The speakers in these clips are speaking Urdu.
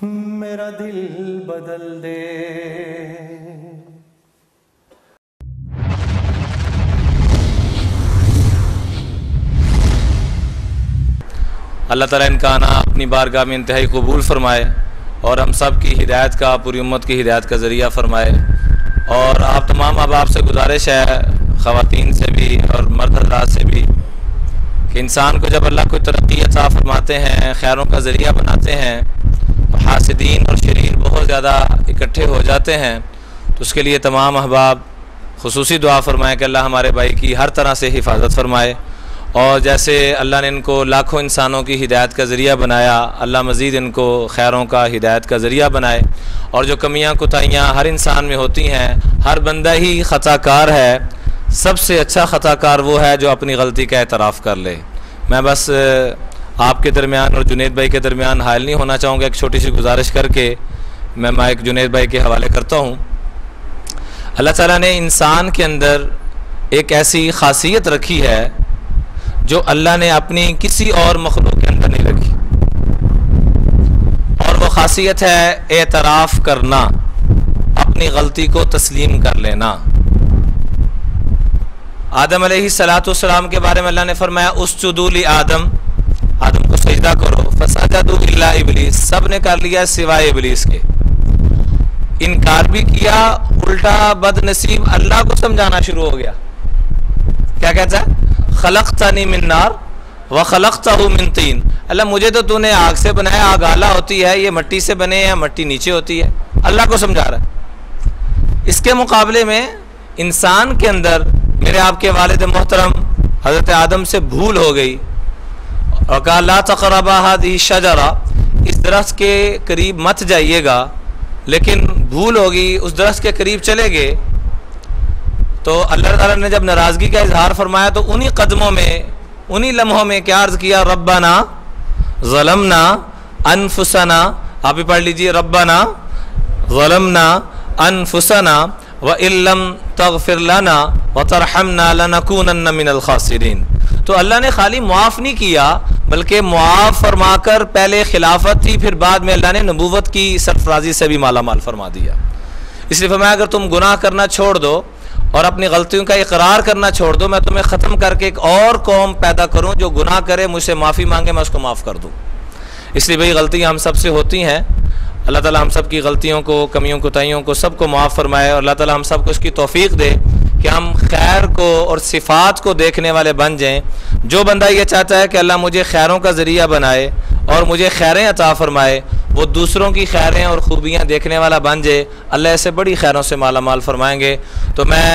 میرا دل بدل دے۔ اللہ تعالیٰ ان کا آنا اپنی بارگاہ میں انتہائی قبول فرمائے اور ہم سب کی ہدایت کا، پوری امت کی ہدایت کا ذریعہ فرمائے۔ اور آپ تمام احباب سے گزارش ہے، خواتین سے بھی اور مرد حضرات سے بھی، کہ انسان کو جب اللہ کو ترقی عطا فرماتے ہیں، خیروں کا ذریعہ بناتے ہیں، حاسدین اور شریر بہت زیادہ اکٹھے ہو جاتے ہیں، تو اس کے لیے تمام احباب خصوصی دعا فرمائیں کہ اللہ ہمارے بھائی کی ہر طرح سے حفاظت فرمائے، اور جیسے اللہ نے ان کو لاکھوں انسانوں کی ہدایت کا ذریعہ بنایا، اللہ مزید ان کو خیروں کا، ہدایت کا ذریعہ بنائے۔ اور جو کمیاں کوتاہیاں ہر انسان میں ہوتی ہیں، ہر بندہ ہی خطا کار ہے، سب سے اچھا خطا کار وہ ہے جو اپنی غلطی کا اعتراف کر لے۔ میں بس آپ کے درمیان اور جنید بھائی کے درمیان حائل نہیں ہونا چاہوں گا، ایک چھوٹی سی گزارش کر کے میں مائک جنید بھائی کے حوالے کرتا ہوں۔ اللہ تعالیٰ نے انسان کے اندر ایک ایسی خاصیت رکھی ہے جو اللہ نے اپنی کسی اور مخلوق کے اندر نہیں رکھی، اور وہ خاصیت ہے اعتراف کرنا، اپنی غلطی کو تسلیم کر لینا۔ آدم علیہ السلام کے بارے میں اللہ نے فرمایا اسجدوا لآدم، آدم کو سجدہ کرو، فسجدوا الا ابلیس، سب نے کر لیا سوائے ابلیس کے۔ انکار بھی کیا، الٹا بد نصیب اللہ کو سمجھانا شروع ہو گیا۔ کیا کہتا ہے؟ خلقتنی من نار وخلقتہ من طین، اللہ مجھے تو نے آگ سے بنایا، آگ اعلیٰ ہوتی ہے، یہ مٹی سے بنے ہیں، مٹی نیچے ہوتی ہے، اللہ کو سمجھا رہا ہے۔ اس کے مقابلے میں انسان کے اندر میرے آپ کے والد محترم حضرت آدم سے بھول ہو گئی، اور کہا لا تقربا هذه الشجرہ، اس درخت کے قریب مت جائیے گا، لیکن بھول ہوگی، اس درخت کے قریب چلے گئے، تو اللہ تعالیٰ نے جب ناراضگی کا اظہار فرمایا تو انہی قدموں میں، انہی لمحوں میں کیا عرض کیا؟ ربنا ظلمنا انفسنا، آپ بھی پڑھ لیجئے، ربنا ظلمنا انفسنا وَإِن لَّمْ تَغْفِرْ لَنَا وَتَرْحَمْنَا لَنَكُونَنَّ مِنَ الْخَاسِرِينَ۔ تو اللہ نے خالی معاف نہیں کیا، بلکہ معاف فرما کر پہلے خلافت تھی، پھر بعد میں اللہ نے نبوت کی سرفرازی سے بھی مالا مال فرما دیا۔ اس لیے فرمایا اگر تم گناہ کرنا چھوڑ دو اور اپنی غلطیوں کا اقرار کرنا چھوڑ دو، میں تمہیں ختم کر کے ایک اور قوم پیدا کروں جو گناہ کرے، مجھ سے معافی مانگے، میں اس کو معاف کر دوں۔ اس لیے بھئی غلطیاں ہم سب سے ہوتی ہیں، اللہ تعالیٰ ہم سب کی غلطیوں کو، کمیوں کوتاہیوں کو سب کو معاف فرمائے، اور اللہ تعالیٰ ہم سب کو اس کی توفیق دے کہ ہم خیر کو اور صفات کو دیکھنے والے بن جائیں۔ جو بندہ یہ چاہتا ہے کہ اللہ مجھے خیروں کا ذریعہ بنائے اور مجھے خیریں عطا فرمائے، وہ دوسروں کی خیریں اور خوبیاں دیکھنے والا بن جائے، اللہ ایسے بڑی خیروں سے مالا مال فرمائیں گے۔ تو میں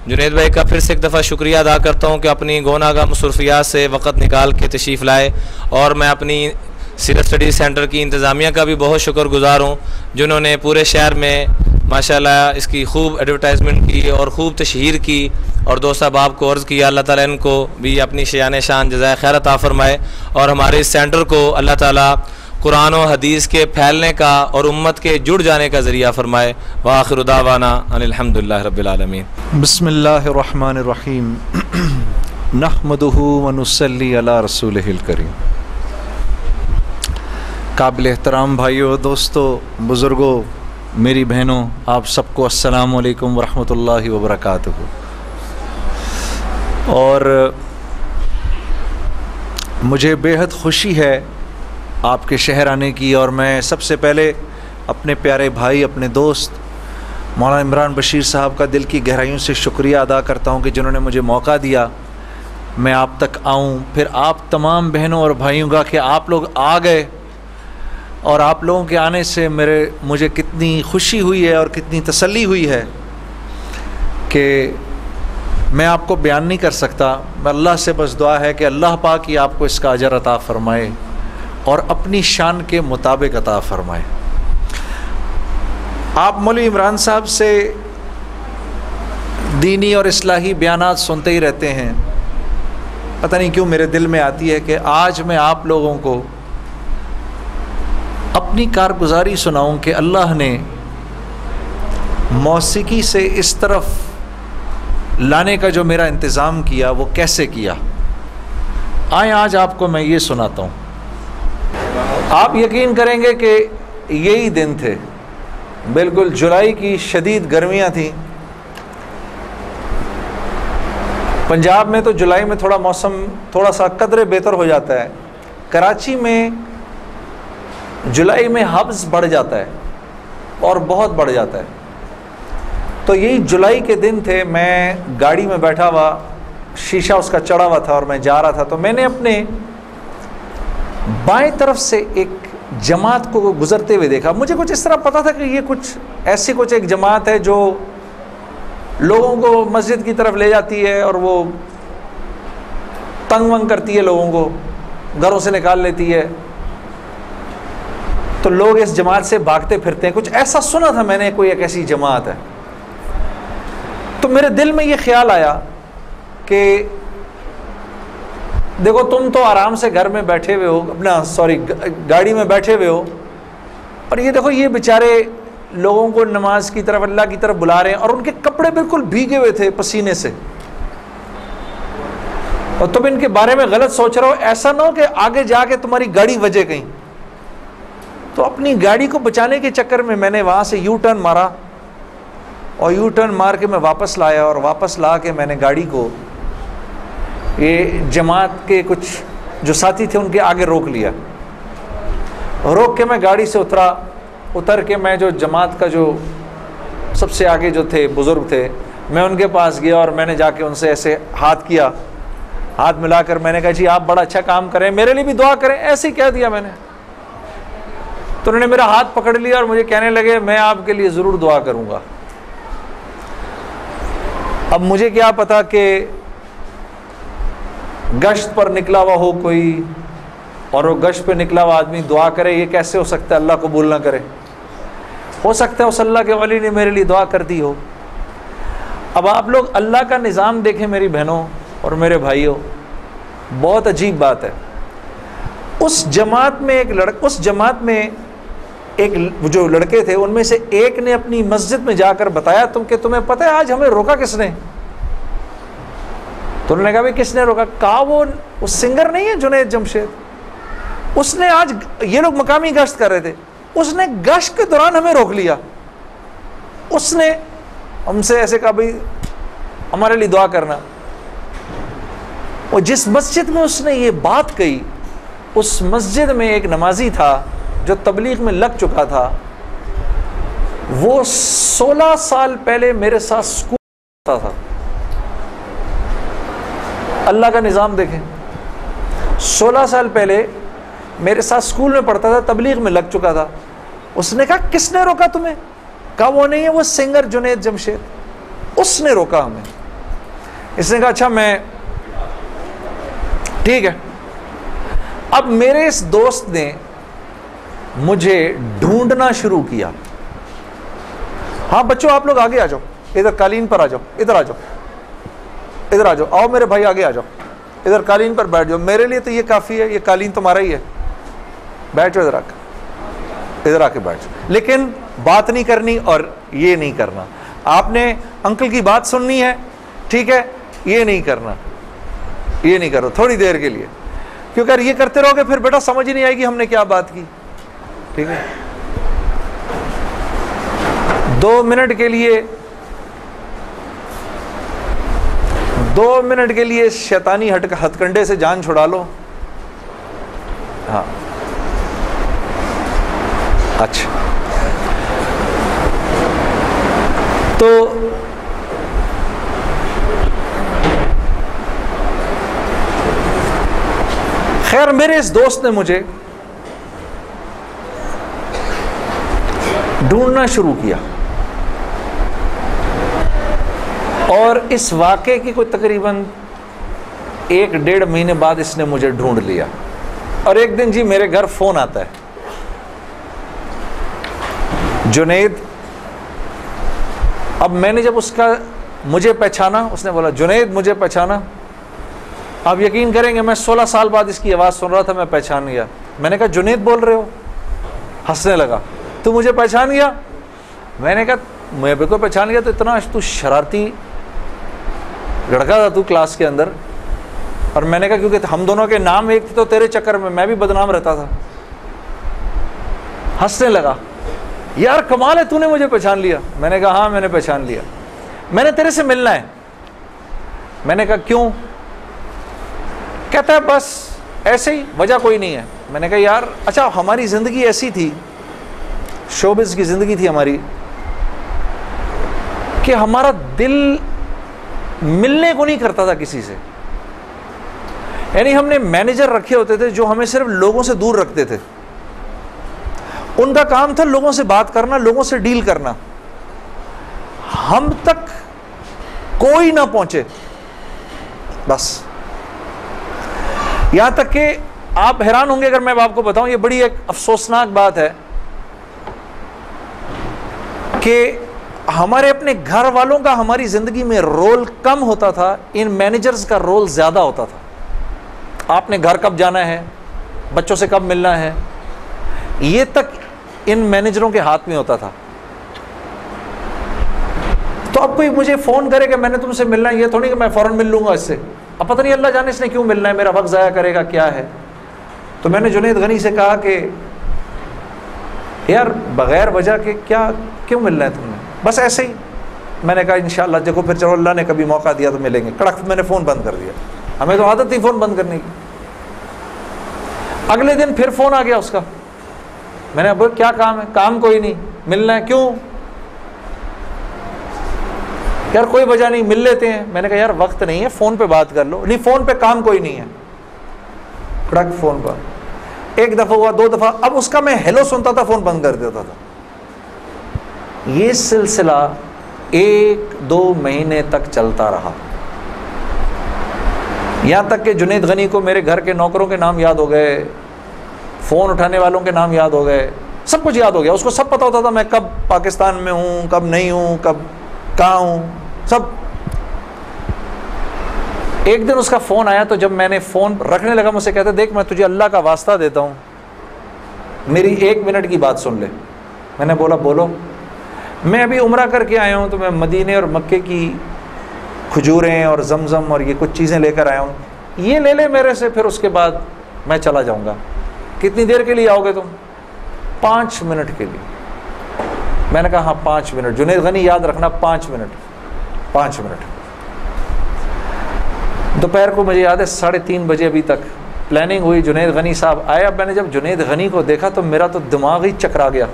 جنید بھائی کا پھر سے ایک دفعہ شکریہ ادا کرتا ہوں کہ اپنی گوناگاہ مصروفیات سے وقت نکال کے تشریف لائے، اور میں اپنی سیرت اسٹڈیز سینٹر کی انتظامیہ کا بھی بہت شکر گزار ہوں، جنہوں نے پورے شہر میں ماشاءاللہ اس کی خوب ایڈورٹائزمنٹ کی اور خوب تشہیر کی، اور دوست احباب کو عرض کیا اللہ تعالیٰ ان کو بھی اپنی شیان شان جزائے خیر عطا فرمائے، اور ہمارے اس سینٹر کو اللہ تعالیٰ قرآن و حدیث کے پھیلنے کا اور امت کے جڑ جانے کا ذریعہ فرمائے۔ وآخر دعوانا ان الحمدللہ رب العالمین۔ بسم اللہ الرحمن الرحیم، نحمدہ ونصلی علی رسولہ الکریم۔ قابل احترام بھائیوں، دوستوں، بزرگوں، میری بہنوں، آپ سب کو السلام علیکم ورحمۃ اللہ وبرکاتہ۔ اور مجھے بے حد خوشی ہے آپ کے شہر آنے کی، اور میں سب سے پہلے اپنے پیارے بھائی، اپنے دوست مولانا عمران بشیر صاحب کا دل کی گہرائیوں سے شکریہ ادا کرتا ہوں کہ جنہوں نے مجھے موقع دیا میں آپ تک آؤں، پھر آپ تمام بہنوں اور بھائیوں کا کہ آپ لوگ آ گئے، اور آپ لوگوں کے آنے سے مجھے کتنی خوشی ہوئی ہے اور کتنی تسلی ہوئی ہے کہ میں آپ کو بیان نہیں کر سکتا۔ میں اللہ سے بس دعا ہے کہ اللہ پاک ہی آپ کو اس کا اجر عطا فرمائے اور اپنی شان کے مطابق عطا فرمائے۔ آپ مولوی عمران صاحب سے دینی اور اصلاحی بیانات سنتے ہی رہتے ہیں، پتہ نہیں کیوں میرے دل میں آتی ہے کہ آج میں آپ لوگوں کو اپنی کارگزاری سناؤں کہ اللہ نے موسیقی سے اس طرف لانے کا جو میرا انتظام کیا وہ کیسے کیا۔ آئیں آج آپ کو میں یہ سناتا ہوں۔ آپ یقین کریں گے کہ یہی دن تھے، بالکل جولائی کی شدید گرمیاں تھیں۔ پنجاب میں تو جولائی میں تھوڑا موسم تھوڑا سا قدرے بہتر ہو جاتا ہے، کراچی میں جولائی میں حبس بڑھ جاتا ہے اور بہت بڑھ جاتا ہے۔ تو یہی جولائی کے دن تھے، میں گاڑی میں بیٹھا ہوا، شیشہ اس کا چڑھا ہوا تھا اور میں جا رہا تھا، تو میں نے اپنے بائیں طرف سے ایک جماعت کو گزرتے ہوئے دیکھا۔ مجھے کچھ اس طرح پتا تھا کہ یہ کچھ ایک جماعت ہے جو لوگوں کو مسجد کی طرف لے جاتی ہے اور وہ تنگ ونگ کرتی ہے، لوگوں کو گھروں سے نکال لیتی ہے، تو لوگ اس جماعت سے بھاگتے پھرتے ہیں، کچھ ایسا سنا تھا میں نے، کوئی ایک ایسی جماعت ہے۔ تو میرے دل میں یہ خیال آیا کہ دیکھو تم تو آرام سے گھر میں بیٹھے ہوئے ہو، گاڑی میں بیٹھے ہوئے ہو، اور یہ دیکھو یہ بیچارے لوگوں کو نماز کی طرف، اللہ کی طرف بلا رہے ہیں، اور ان کے کپڑے بالکل بھیگے ہوئے تھے پسینے سے، اور تم ان کے بارے میں غلط سوچ رہے ہو، ایسا نہ ہو کہ آگے جا کے تمہاری گاڑی وجے کہیں۔ تو اپنی گاڑی کو بچانے کے چکر میں نے وہاں سے یو ٹرن مارا، اور یو ٹرن مار کے میں واپس لایا، اور واپس لا کے میں نے گاڑی کو یہ جماعت کے کچھ جو ساتھی تھے ان کے آگے روک لیا، روک کے میں گاڑی سے اتر کے میں جو جماعت کا جو سب سے آگے جو تھے بزرگ تھے، میں ان کے پاس گیا اور میں نے جا کے ان سے ایسے ہاتھ ملا کر میں نے کہا جی آپ بڑا اچھا کام کریں، میرے لیے بھی دعا کریں، ایسے ہی کہہ دیا میں نے۔ تو انہوں نے میرا ہاتھ پکڑ لیا اور مجھے کہنے لگے میں آپ کے لیے ضرور دعا کروں گا۔ اب مجھے کیا پتا کہ گشت پر نکلا ہوا ہو کوئی، اور وہ گشت پہ نکلا ہوا آدمی دعا کرے، یہ کیسے ہو سکتا ہے اللہ قبول نہ کرے؟ ہو سکتا ہے اس اللہ کے ولی نے میرے لیے دعا کر دی ہو۔ اب آپ لوگ اللہ کا نظام دیکھیں میری بہنوں اور میرے بھائیوں، بہت عجیب بات ہے۔ اس جماعت میں ایک جو لڑکے تھے ان میں سے ایک نے اپنی مسجد میں جا کر بتایا کہ تمہیں پتہ ہے آج ہمیں روکا کس نے؟ تو انہوں نے کہا بھائی کس نے روکا؟ کہا وہ سنگر نہیں ہے جنید جمشید، اس نے آج، یہ لوگ مقامی گشت کر رہے تھے، اس نے گشت کے دوران ہمیں روک لیا، اس نے ہم سے ایسے کہا بھائی ہمارے لیے دعا کرنا۔ اور جس مسجد میں اس نے یہ بات کہی، اس مسجد میں ایک نمازی تھا جو تبلیغ میں لگ چکا تھا، وہ 16 سال پہلے میرے ساتھ سکول پڑھتا تھا۔ اللہ کا نظام دیکھیں، 16 سال پہلے میرے ساتھ سکول میں پڑھتا تھا، تبلیغ میں لگ چکا تھا۔ اس نے کہا کس نے روکا تمہیں؟ کہا وہ نہیں ہے، وہ سنگر جنید جمشید، اس نے روکا ہمیں۔ اس نے کہا اچھا میں ٹھیک ہے۔ اب میرے اس دوست نے مجھے ڈھونڈنا شروع کیا۔ ہاں بچوں آپ لوگ آگے آ جاؤ، ادھر قالین پر آ جاؤ، ادھر آ جاؤ، ادھر آ جاؤ، آؤ میرے بھائی آگے آ جاؤ، ادھر قالین پر بیٹھ جاؤ، میرے لیے تو یہ کافی ہے، یہ قالین تمہارا ہی ہے، بیٹھ جاؤ ادھر آ کے بیٹھ جاؤ، لیکن بات نہیں کرنی اور یہ نہیں کرنا، آپ نے انکل کی بات سننی ہے، ٹھیک ہے، یہ نہیں کرنا، یہ نہیں کرو تھوڑی دیر کے لیے، کیونکہ اگر یہ کرتے رہو گے پھر بیٹا سمجھ ہی نہیں آئے گی ہم نے کیا بات کی، ٹھیک ہے۔ 2 منٹ کے لیے شیطانی ہتھ کنڈے سے جان چھڑا لو۔ ہاں اچھا، تو خیر میرے اس دوست نے مجھے ڈھونڈنا شروع کیا، اور اس واقعے کی کوئی تقریباً 1-1.5 مہینے بعد اس نے مجھے ڈھونڈ لیا، اور ایک دن جی میرے گھر فون آتا ہے، جنید۔ اب میں نے جب اس کا مجھے پہچانا، اس نے بولا جنید مجھے پہچانا، آپ یقین کریں گے میں 16 سال بعد اس کی آواز سن رہا تھا، میں پہچان گیا۔ میں نے کہا جنید بول رہے ہو؟ ہنسنے لگا، تو مجھے پہچان گیا؟ میں نے کہا میں بالکل پہچان گیا، تو اتنا تو شرارتی لڑکا تھا تو کلاس کے اندر، اور میں نے کہا کیونکہ ہم دونوں کے نام ایک تھے تو تیرے چکر میں بھی بدنام رہتا تھا۔ ہنسنے لگا, یار کمال ہے, تو نے مجھے پہچان لیا. میں نے کہا ہاں میں نے پہچان لیا, میں نے تیرے سے ملنا ہے. میں نے کہا کیوں؟ کہتا ہے بس ایسے ہی, وجہ کوئی نہیں ہے. میں نے کہا یار اچھا ہماری زندگی ایسی تھی, شوبز کی زندگی تھی ہماری, کہ ہمارا دل ملنے کو نہیں کرتا تھا کسی سے. یعنی ہم نے مینیجر رکھے ہوتے تھے جو ہمیں صرف لوگوں سے دور رکھتے تھے. ان کا کام تھا لوگوں سے بات کرنا, لوگوں سے ڈیل کرنا, ہم تک کوئی نہ پہنچے بس. یہاں تک کہ آپ حیران ہوں گے اگر میں آپ کو بتاؤں, یہ بڑی ایک افسوسناک بات ہے کہ ہمارے اپنے گھر والوں کا ہماری زندگی میں رول کم ہوتا تھا, ان مینیجرز کا رول زیادہ ہوتا تھا. آپ نے گھر کب جانا ہے, بچوں سے کب ملنا ہے, یہ تک ان مینیجروں کے ہاتھ میں ہوتا تھا. تو اب کوئی مجھے فون کرے کہ میں نے تم سے ملنا ہے, یہ تھوڑی کہ میں فوراً مل لوں گا اس سے, اب پتہ نہیں اللہ جانے اس نے کیوں ملنا ہے, میرا وقت ضائع کرے گا کیا ہے. تو میں نے جنید غنی سے کہا کہ یار بغیر وجہ کے کیوں ملنا ہے تم نے, بس ایسے ہی. میں نے کہا انشاءاللہ دیکھو پھر چلو اللہ نے کبھی موقع دیا تو ملیں گے. کڑک میں نے فون بند کر دیا, ہمیں تو عادت تھی فون بند کرنے کی. اگلے دن پھر فون آ گیا اس کا. میں نے اب کیا کام ہے؟ کام کوئی نہیں, ملنا ہے. کیوں؟ یار کوئی وجہ نہیں, مل لیتے ہیں. میں نے کہا یار وقت نہیں ہے, فون پہ بات کر لو. نہیں فون پہ کام کوئی نہیں ہے. کڑک فون پر. ایک دفعہ ہوا, دو دفعہ, اب اس کا میں ہیلو سنتا تھا, فون بند کر دیتا تھا. یہ سلسلہ 1-2 مہینے تک چلتا رہا, یہاں تک کہ جنید غنی کو میرے گھر کے نوکروں کے نام یاد ہو گئے, فون اٹھانے والوں کے نام یاد ہو گئے, سب کچھ یاد ہو گیا. اس کو سب پتا ہوتا تھا میں کب پاکستان میں ہوں, کب نہیں ہوں, کب کہاں ہوں, سب. ایک دن اس کا فون آیا, تو جب میں نے فون رکھنے لگا مجھ سے کہتا دیکھ میں تجھے اللہ کا واسطہ دیتا ہوں, میری 1 منٹ کی بات سن لے. میں نے بولا بولو. میں ابھی عمرہ کر کے آیا ہوں, تو میں مدینے اور مکے کی کھجوریں اور زمزم اور یہ کچھ چیزیں لے کر آیا ہوں, یہ لے لے میرے سے, پھر اس کے بعد میں چلا جاؤں گا. کتنی دیر کے لیے آؤ گے تم؟ 5 منٹ کے لیے. میں نے کہا ہاں 5 منٹ. جنید غنی یاد رکھنا 5 منٹ. 5 منٹ. دوپہر کو مجھے یاد ہے 3:30 بجے ابھی تک پلاننگ ہوئی, جنید غنی صاحب آئے. اب میں نے جب جنید غنی کو دیکھا تو میرا تو دماغ ہی چکرا گیا.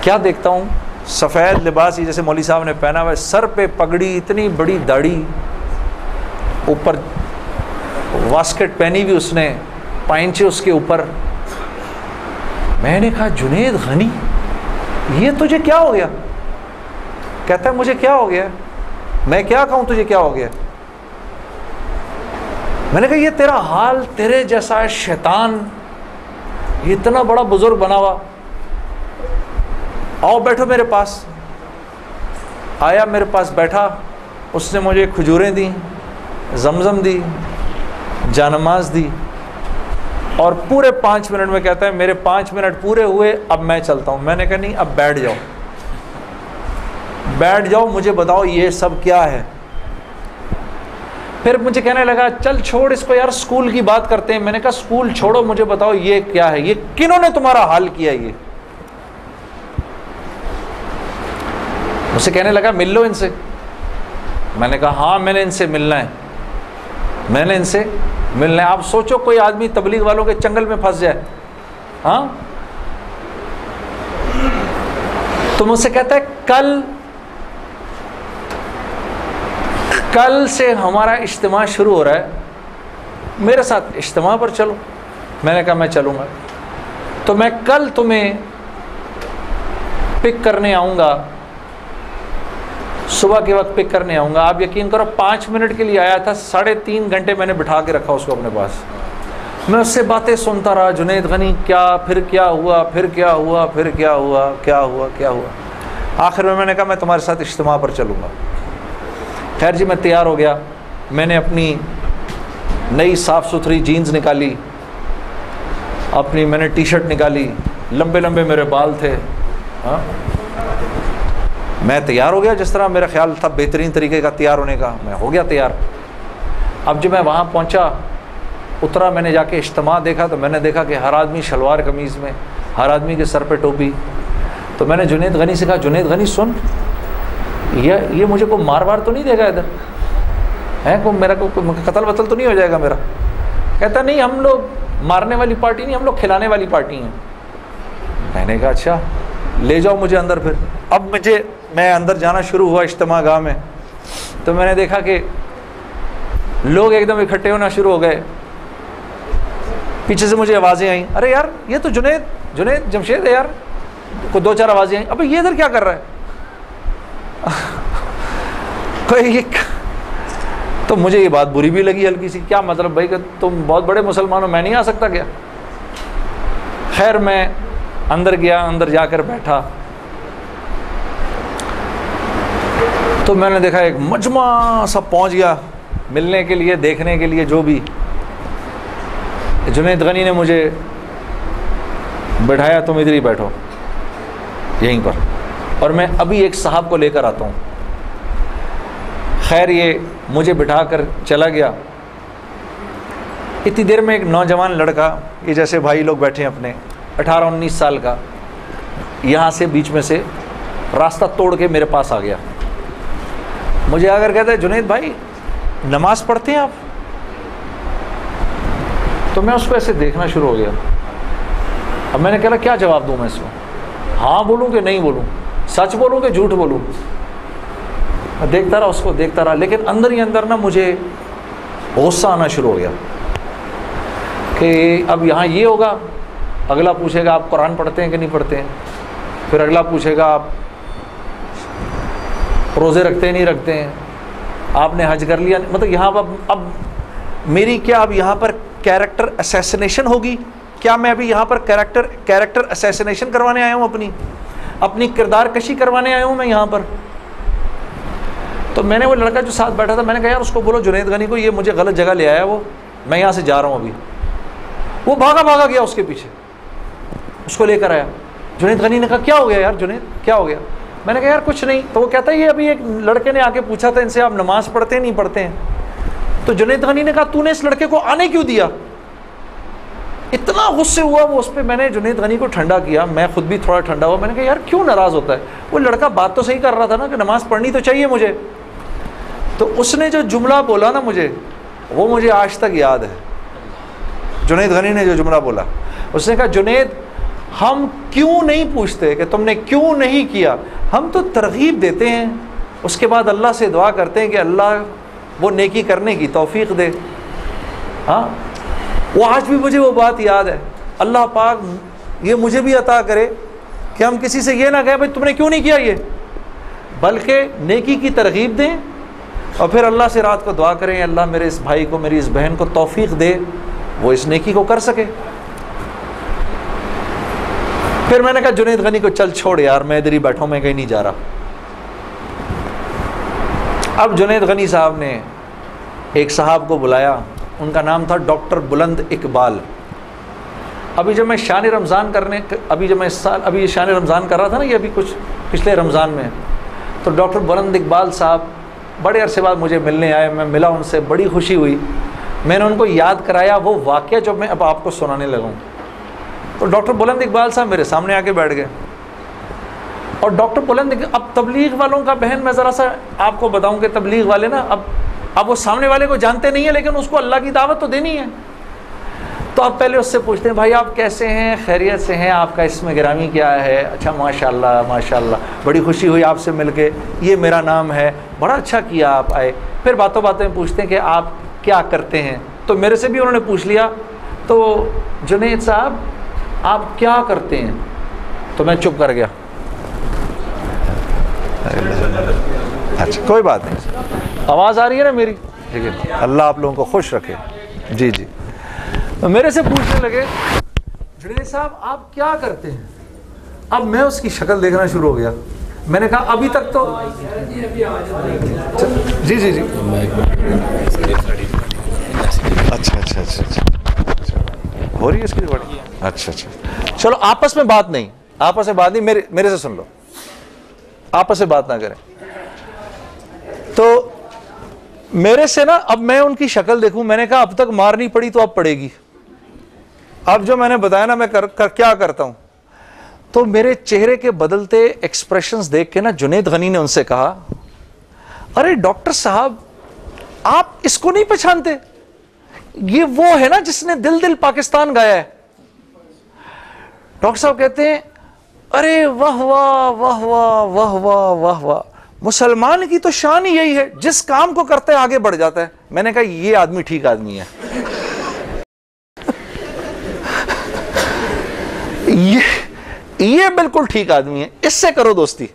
کیا دیکھتا ہوں, سفید لباس ہی جیسے مولوی صاحب نے پہنا ہوا ہے, سر پہ پگڑی, اتنی بڑی داڑھی, اوپر واسکٹ پہنی ہوئی اس نے, پائنچے اس کے اوپر. میں نے کہا جنید غنی یہ تجھے کیا ہو گیا؟ کہتا ہے مجھے کیا ہو گیا؟ میں کیا کہوں تجھے کیا ہو گیا؟ میں نے کہا یہ تیرا حال تیرے جیسا ہے شیطان, یہ اتنا بڑا بزرگ بنا ہوا, آؤ بیٹھو میرے پاس. آیا میرے پاس بیٹھا, اس نے مجھے کھجوریں دیں, زمزم دی, جانماز دی, اور پورے 5 منٹ میں کہتا ہے میرے 5 منٹ پورے ہوئے, اب میں چلتا ہوں. میں نے کہا نہیں اب بیٹھ جاؤ, بیٹھ جاؤ, مجھے بتاؤ یہ سب کیا ہے. پھر مجھے کہنے لگا چل چھوڑ اس کو یار, اسکول کی بات کرتے ہیں. میں نے کہا اسکول چھوڑو, مجھے بتاؤ یہ کیا ہے, یہ کنہوں نے تمہارا حال کیا. یہ مجھ سے کہنے لگا مل لو ان سے. میں نے کہا ہاں میں نے ان سے ملنا ہے, میں نے ان سے ملنا ہے. آپ سوچو کوئی آدمی تبلیغ والوں کے چنگل میں پھنس جائے, ہاں. تو مجھ سے کہتا ہے کل سے ہمارا اجتماع شروع ہو رہا ہے, میرے ساتھ اجتماع پر چلو. میں نے کہا میں چلوں گا. تو میں کل تمہیں پک کرنے آؤں گا, صبح کے وقت پک کرنے آؤں گا. آپ یقین کرو 5 منٹ کے لیے آیا تھا, 3.5 گھنٹے میں نے بٹھا کے رکھا اس کو اپنے پاس. میں اس سے باتیں سنتا رہا, جنید غنی کیا, پھر کیا ہوا, پھر کیا ہوا, پھر کیا ہوا, کیا ہوا, کیا ہوا. آخر میں نے کہا میں تمہارے ساتھ اجتماع پر چلوں گا. خیر جی میں تیار ہو گیا. میں نے اپنی نئی صاف ستھری جینز نکالی, اپنی میں نے ٹی شرٹ نکالی, لمبے لمبے میرے بال تھے, ہاں. میں تیار ہو گیا جس طرح میرا خیال تھا بہترین طریقے کا تیار ہونے کا, میں ہو گیا تیار. اب جب میں وہاں پہنچا, اترا, میں نے جا کے اجتماع دیکھا, تو میں نے دیکھا کہ ہر آدمی شلوار قمیض میں, ہر آدمی کے سر پہ ٹوپی. تو میں نے جنید غنی سے کہا جنید غنی سن, یہ مجھے کوئی مار وار تو نہیں دے گا ادھر ہے, میرا قتل وتل تو نہیں ہو جائے گا میرا؟ کہتا نہیں ہم لوگ مارنے والی پارٹی نہیں, ہم لوگ کھلانے والی پارٹی ہیں. میں نے کہا اچھا لے جاؤ مجھے اندر. پھر اب میں اندر جانا شروع ہوا اجتماع گاہ میں, تو میں نے دیکھا کہ لوگ ایک دم اکٹھے ہونا شروع ہو گئے. پیچھے سے مجھے آوازیں آئیں, ارے یار یہ تو جنید جمشید ہے یار. کو دو چار آوازیں آئیں, ابے یہ ادھر کیا کر رہا ہے؟ تو مجھے یہ بات بری بھی لگی ہلکی سی, کیا مطلب بھائی کہ تم بہت بڑے مسلمان ہو, میں نہیں آ سکتا کیا؟ خیر میں اندر گیا, اندر جا کر بیٹھا تو میں نے دیکھا ایک مجمع سب پہنچ گیا ملنے کے لیے, دیکھنے کے لیے جو بھی. جنید غنی نے مجھے بٹھایا, تم ادھر ہی بیٹھو یہیں پر, اور میں ابھی ایک صاحب کو لے کر آتا ہوں. خیر یہ مجھے بٹھا کر چلا گیا. اتنی دیر میں ایک نوجوان لڑکا, یہ جیسے بھائی لوگ بیٹھے ہیں اپنے, 18-19 سال کا, یہاں سے بیچ میں سے راستہ توڑ کے میرے پاس آ گیا. مجھے آ کر کہتا ہے جنید بھائی نماز پڑھتے ہیں آپ؟ تو میں اس کو ایسے دیکھنا شروع ہو گیا. اب میں نے کہا کیا جواب دوں میں اس کو, ہاں بولوں کہ نہیں بولوں, سچ بولوں کہ جھوٹ بولوں؟ میں دیکھتا رہا اس کو, دیکھتا رہا, لیکن اندر ہی اندر نا مجھے غصہ آنا شروع ہو گیا کہ اب یہاں یہ ہوگا, اگلا پوچھے گا آپ قرآن پڑھتے ہیں کہ نہیں پڑھتے ہیں, پھر اگلا پوچھے گا آپ روزے رکھتے ہیں نہیں رکھتے ہیں, آپ نے حج کر لیا. مطلب یہاں اب میری کیا اب یہاں پر کیریکٹر اسیسینیشن ہوگی کیا؟ میں ابھی یہاں پر کیریکٹر اسیسینیشن کروانے آیا ہوں, اپنی کردار کشی کروانے آیا ہوں میں یہاں پر. تو میں نے وہ لڑکا جو ساتھ بیٹھا تھا, میں نے کہا یار اس کو بولو جنید غنی کو, یہ مجھے غلط جگہ لے آیا, وہ میں یہاں سے جا رہا ہوں ابھی. وہ بھاگا گیا اس کے پیچھے, اس کو لے کر آیا. جنید غنی نے کہا کیا ہو گیا یار جنید, کیا ہو گیا؟ میں نے کہا یار کچھ نہیں. تو وہ کہتا ہے یہ ابھی ایک لڑکے نے آ کے پوچھا تھا ان سے آپ نماز پڑھتے ہیں نہیں پڑھتے ہیں. تو جنید غنی نے کہا تو نے اس لڑکے کو آنے کیوں دیا؟ اتنا غصے ہوا وہ اس پہ. میں نے جنید غنی کو ٹھنڈا کیا, میں خود بھی تھوڑا ٹھنڈا ہوا. میں نے کہا یار کیوں ناراض ہوتا ہے؟ وہ لڑکا بات تو صحیح کر رہا تھا نا کہ نماز پڑھنی تو چاہیے مجھے. تو اس نے جو جملہ بولا نا مجھے, وہ مجھے آج تک یاد ہے. جنید غنی نے جو جملہ بولا, اس نے کہا جنید ہم کیوں نہیں پوچھتے کہ تم نے کیوں نہیں کیا, ہم تو ترغیب دیتے ہیں, اس کے بعد اللہ سے دعا کرتے ہیں کہ اللہ وہ نیکی کرنے کی توفیق دے. ہاں وہ آج بھی مجھے وہ بات یاد ہے. اللہ پاک یہ مجھے بھی عطا کرے کہ ہم کسی سے یہ نہ کہیں بھائی تم نے کیوں نہیں کیا یہ, بلکہ نیکی کی ترغیب دیں اور پھر اللہ سے رات کو دعا کریں اللہ میرے اس بھائی کو, میری اس بہن کو توفیق دے وہ اس نیکی کو کر سکے. پھر میں نے کہا جنید غنی کو چل چھوڑ یار, میں ادھر ہی بیٹھا ہوں, میں کہیں نہیں جا رہا. اب جنید غنی صاحب نے ایک صاحب کو بلایا, ان کا نام تھا ڈاکٹر بلند اقبال. ابھی جب میں شان رمضان ابھی شان رمضان کر رہا تھا نا, یہ ابھی کچھ پچھلے رمضان میں, تو ڈاکٹر بلند اقبال صاحب بڑے عرصے بعد مجھے ملنے آئے. میں ملا ان سے, بڑی خوشی ہوئی. میں نے ان کو یاد کرایا وہ واقعہ جو میں اب آپ کو سنانے لگا ہوں. تو ڈاکٹر بلند اقبال صاحب میرے سامنے آ کے بیٹھ گئے. اور ڈاکٹر بلند اب تبلیغ والوں کا, بہن میں ذرا سا آپ کو بتاؤں کہ تبلیغ والے نا اب وہ سامنے والے کو جانتے نہیں ہیں, لیکن اس کو اللہ کی دعوت تو دینی ہے. تو آپ پہلے اس سے پوچھتے ہیں بھائی آپ کیسے ہیں, خیریت سے ہیں, آپ کا اسم گرامی کیا ہے؟ اچھا ماشاء اللہ بڑی خوشی ہوئی آپ سے مل کے, یہ میرا نام ہے, بڑا اچھا کیا آپ آئے. پھر باتوں میں پوچھتے ہیں کہ آپ کیا کرتے ہیں. تو میرے سے بھی انہوں نے پوچھ لیا, تو جنید صاحب آپ کیا کرتے ہیں؟ تو میں چپ کر گیا. اچھا کوئی بات نہیں, آواز آ رہی ہے نا میری؟ ٹھیک ہے, اللہ آپ لوگوں کو خوش رکھے. جی تو میرے سے پوچھنے لگے جنید صاحب آپ کیا کرتے ہیں؟ اب میں اس کی شکل دیکھنا شروع ہو گیا. میں نے کہا ابھی تک تو جی اچھا ہو رہی ہے اس کی بڑی. اچھا چلو آپس میں بات نہیں, میرے سے سن لو, آپس میں بات نہ کریں. تو میرے سے نا اب میں ان کی شکل دیکھوں, میں نے کہا اب تک مار نہیں پڑی تو اب پڑے گی. اب جو میں نے بتایا نا میں کیا کرتا ہوں, تو میرے چہرے کے بدلتے ایکسپریشنز دیکھ کے نا جنید غنی نے ان سے کہا ارے ڈاکٹر صاحب آپ اس کو نہیں پہچانتے, یہ وہ ہے نا جس نے دل دل پاکستان گایا ہے. ڈاکٹر صاحب کہتے ہیں ارے واہ واہ واہ واہ واہ واہ واہ واہ, مسلمان کی تو شان ہی یہی ہے, جس کام کو کرتا ہے آگے بڑھ جاتا ہے. میں نے کہا یہ آدمی ٹھیک آدمی ہے, یہ بالکل ٹھیک آدمی ہے, اس سے کرو دوستی.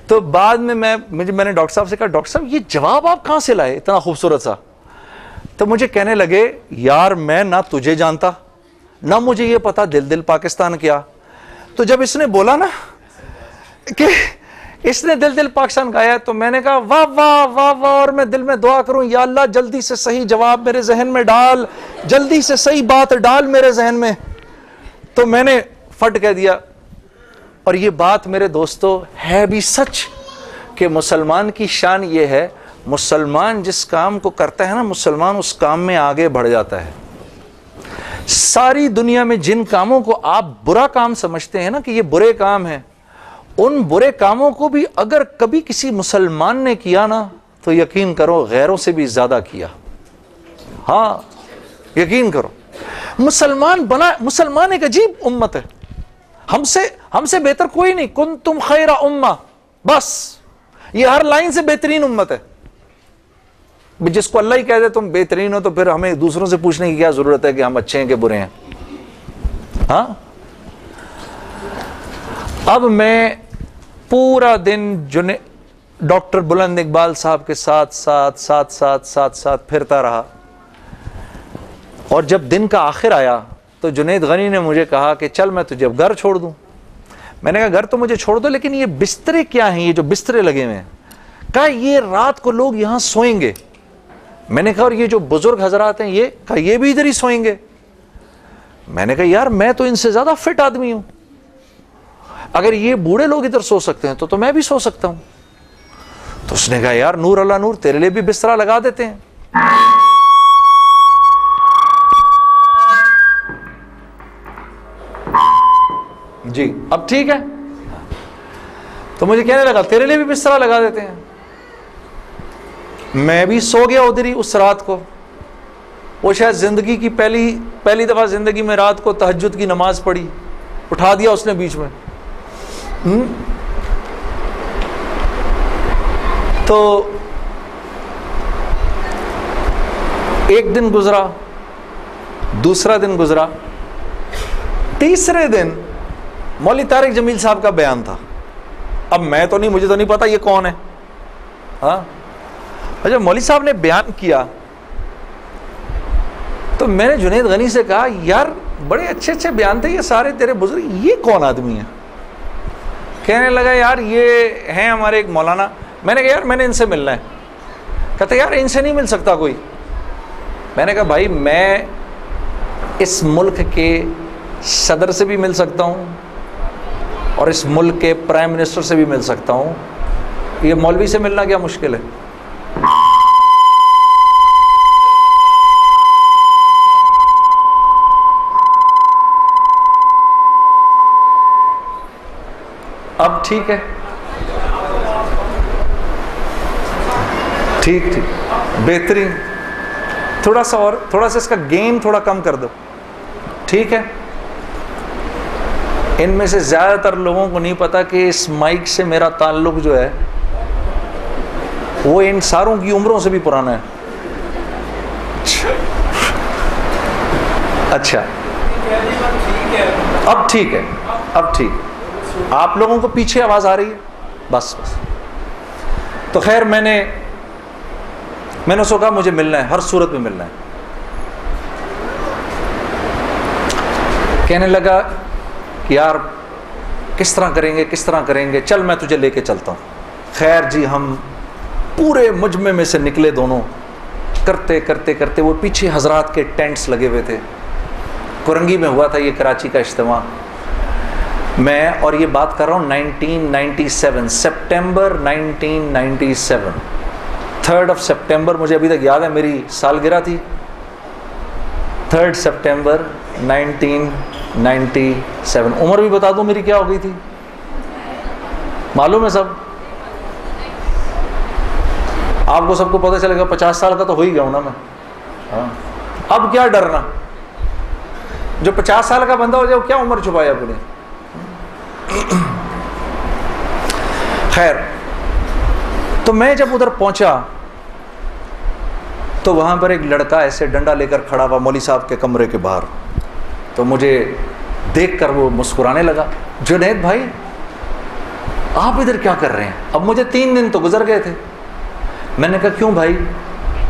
تو بعد میں میں نے ڈاکٹر صاحب سے کہا ڈاکٹر صاحب یہ جواب آپ کہاں سے لائے اتنا خوبصورت سا؟ تو مجھے کہنے لگے یار میں نہ تجھے جانتا نہ مجھے یہ پتا دل دل پاکستان کیا. تو جب اس نے بولا نا کہ اس نے دل دل پاکستان گایا تو میں نے کہا واہ واہ واہ واہ, اور میں دل میں دعا کروں یا اللہ جلدی سے صحیح جواب میرے ذہن میں ڈال, جلدی سے صحیح بات ڈال میرے ذہن میں. تو میں نے فٹ کہہ دیا, اور یہ بات میرے دوستو ہے بھی سچ کہ مسلمان کی شان یہ ہے, مسلمان جس کام کو کرتا ہے نا مسلمان اس کام میں آگے بڑھ جاتا ہے. ساری دنیا میں جن کاموں کو آپ برا کام سمجھتے ہیں نا کہ یہ برے کام ہیں, ان برے کاموں کو بھی اگر کبھی کسی مسلمان نے کیا نا تو یقین کرو غیروں سے بھی زیادہ کیا. ہاں یقین کرو, مسلمان ایک عجیب امت ہے, ہم سے بہتر کوئی نہیں. کنتم خیر امہ, بس یہ ہر لائن سے بہترین امت ہے. جس کو اللہ ہی کہہ دے تم بہترین ہو تو پھر ہمیں دوسروں سے پوچھنے کی کیا ضرورت ہے کہ ہم اچھے ہیں کہ برے ہیں. ہاں اب میں پورا دن ڈاکٹر بلند اقبال صاحب کے ساتھ پھرتا رہا, اور جب دن کا آخر آیا تو جنید غنی نے مجھے کہا کہ چل میں تجھے اب گھر چھوڑ دوں. میں نے کہا گھر تو مجھے چھوڑ دو, لیکن یہ بسترے کیا ہیں, یہ جو بسترے لگے ہوئے ہیں؟ کہا یہ رات کو لوگ یہاں سوئیں گے. میں نے کہا اور یہ جو بزرگ حضرات ہیں یہ بھی ادھر ہی سوئیں گے. میں نے کہا یار میں تو ان سے زیادہ فٹ آدمی ہوں, اگر یہ بوڑھے لوگ ادھر سو سکتے ہیں تو میں بھی سو سکتا ہوں. تو اس نے کہا یار نور اللہ نور, تیرے لیے بھی بسترا لگا دیتے ہیں. جی اب ٹھیک ہے. تو مجھے کہنے لگا تیرے لیے بھی بسترا لگا دیتے ہیں. میں بھی سو گیا ادھر ہی اس رات کو. وہ شاید زندگی کی پہلی دفعہ زندگی میں رات کو تہجد کی نماز پڑھی, اٹھا دیا اس نے بیچ میں. تو ایک دن گزرا, دوسرا دن گزرا, تیسرے دن مولوی طارق جمیل صاحب کا بیان تھا. اب مجھے تو نہیں پتا یہ کون ہے. ہاں جب مولوی صاحب نے بیان کیا تو میں نے جنید غنی سے کہا یار بڑے اچھے اچھے بیان تھے یہ سارے تیرے بزرگ, یہ کون آدمی ہے؟ کہنے لگا یار یہ ہیں ہمارے ایک مولانا. میں نے کہا یار میں نے ان سے ملنا ہے. کہتے یار ان سے نہیں مل سکتا کوئی. میں نے کہا بھائی میں اس ملک کے صدر سے بھی مل سکتا ہوں اور اس ملک کے پرائم منسٹر سے بھی مل سکتا ہوں, یہ مولوی سے ملنا کیا مشکل ہے؟ اب ٹھیک ہے, ٹھیک بہترین. تھوڑا سا اس کا گین تھوڑا کم کر دو. ٹھیک ہے. ان میں سے زیادہ تر لوگوں کو نہیں پتا کہ اس مائک سے میرا تعلق جو ہے وہ ان ساروں کی عمروں سے بھی پرانا ہے. اچھا اب ٹھیک ہے, اب ٹھیک. آپ لوگوں کو پیچھے آواز آ رہی ہے؟ بس. تو خیر میں نے اس کو کہا مجھے ملنا ہے, ہر صورت میں ملنا ہے. کہنے لگا کہ یار کس طرح کریں گے, چل میں تجھے لے کے چلتا ہوں. خیر جی ہم پورے مجمع میں سے نکلے دونوں, کرتے وہ پیچھے حضرات کے ٹینٹس لگے ہوئے تھے. کرنگی میں ہوا تھا یہ کراچی کا اجتماع. میں اور یہ بات کر رہا ہوں 1997 سپٹمبر 1997 3 سپٹمبر مجھے ابھی تک یاد ہے, میری سالگرہ تھی 3 سپٹمبر 1997. 97. عمر بھی بتا دوں میری کیا ہو گئی تھی؟ معلوم ہے سب؟ آپ کو سب کو پتہ چلے گا 50 سال کا تو ہو ہی گیا ہوں نا میں. ہاں اب کیا ڈرنا، جو 50 سال کا بندہ ہو جائے وہ کیا عمر چھپایا اپنے. خیر، تو میں جب ادھر پہنچا تو وہاں پر ایک لڑکا ایسے ڈنڈا لے کر کھڑا ہوا مولوی صاحب کے کمرے کے باہر. تو مجھے دیکھ کر وہ مسکرانے لگا، جنید بھائی آپ ادھر کیا کر رہے ہیں؟ اب مجھے 3 دن تو گزر گئے تھے. میں نے کہا کیوں بھائی،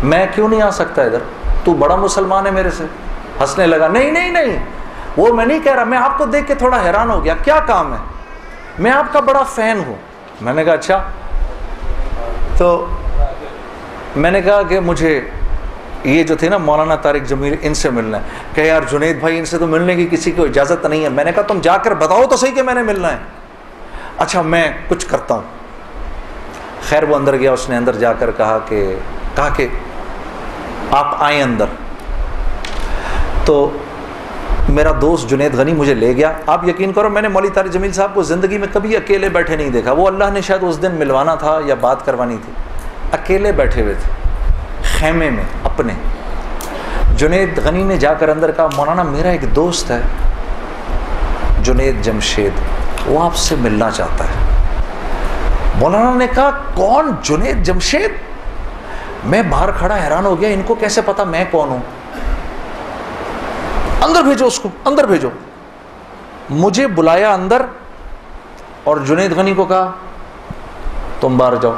میں کیوں نہیں آ سکتا ادھر؟ تو بڑا مسلمان ہے میرے سے. ہنسنے لگا. نہیں، وہ میں نہیں کہہ رہا، میں آپ کو دیکھ کے تھوڑا حیران ہو گیا. کیا کام ہے؟ میں آپ کا بڑا فین ہوں. میں نے کہا اچھا. تو میں نے کہا کہ مجھے یہ جو تھے نا مولانا طارق جمیل، ان سے ملنا ہے. کہ یار جنید بھائی ان سے تو ملنے کی کسی کو اجازت نہیں ہے. میں نے کہا تم جا کر بتاؤ تو صحیح کہ میں نے ملنا ہے. اچھا میں کچھ کرتا ہوں. خیر وہ اندر گیا. اس نے اندر جا کر کہا کہ آپ آئیں اندر. تو میرا دوست جنید غنی مجھے لے گیا. آپ یقین کرو میں نے مولوی طارق جمیل صاحب کو زندگی میں کبھی اکیلے بیٹھے نہیں دیکھا. وہ اللہ نے شاید اس دن ملوانا تھا یا بات کروانی تھی. اکیلے بیٹھے ہوئے تھے خیمے میں اپنے. جنید غنی نے جا کر اندر کہا مولانا میرا ایک دوست ہے جنید جمشید، وہ آپ سے ملنا چاہتا ہے. مولانا نے کہا کون؟ جنید جمشید؟ میں باہر کھڑا حیران ہو گیا، ان کو کیسے پتا میں کون ہوں؟ اندر بھیجو اس کو، اندر بھیجو. مجھے بلایا اندر اور جنید غنی کو کہا تم باہر جاؤ،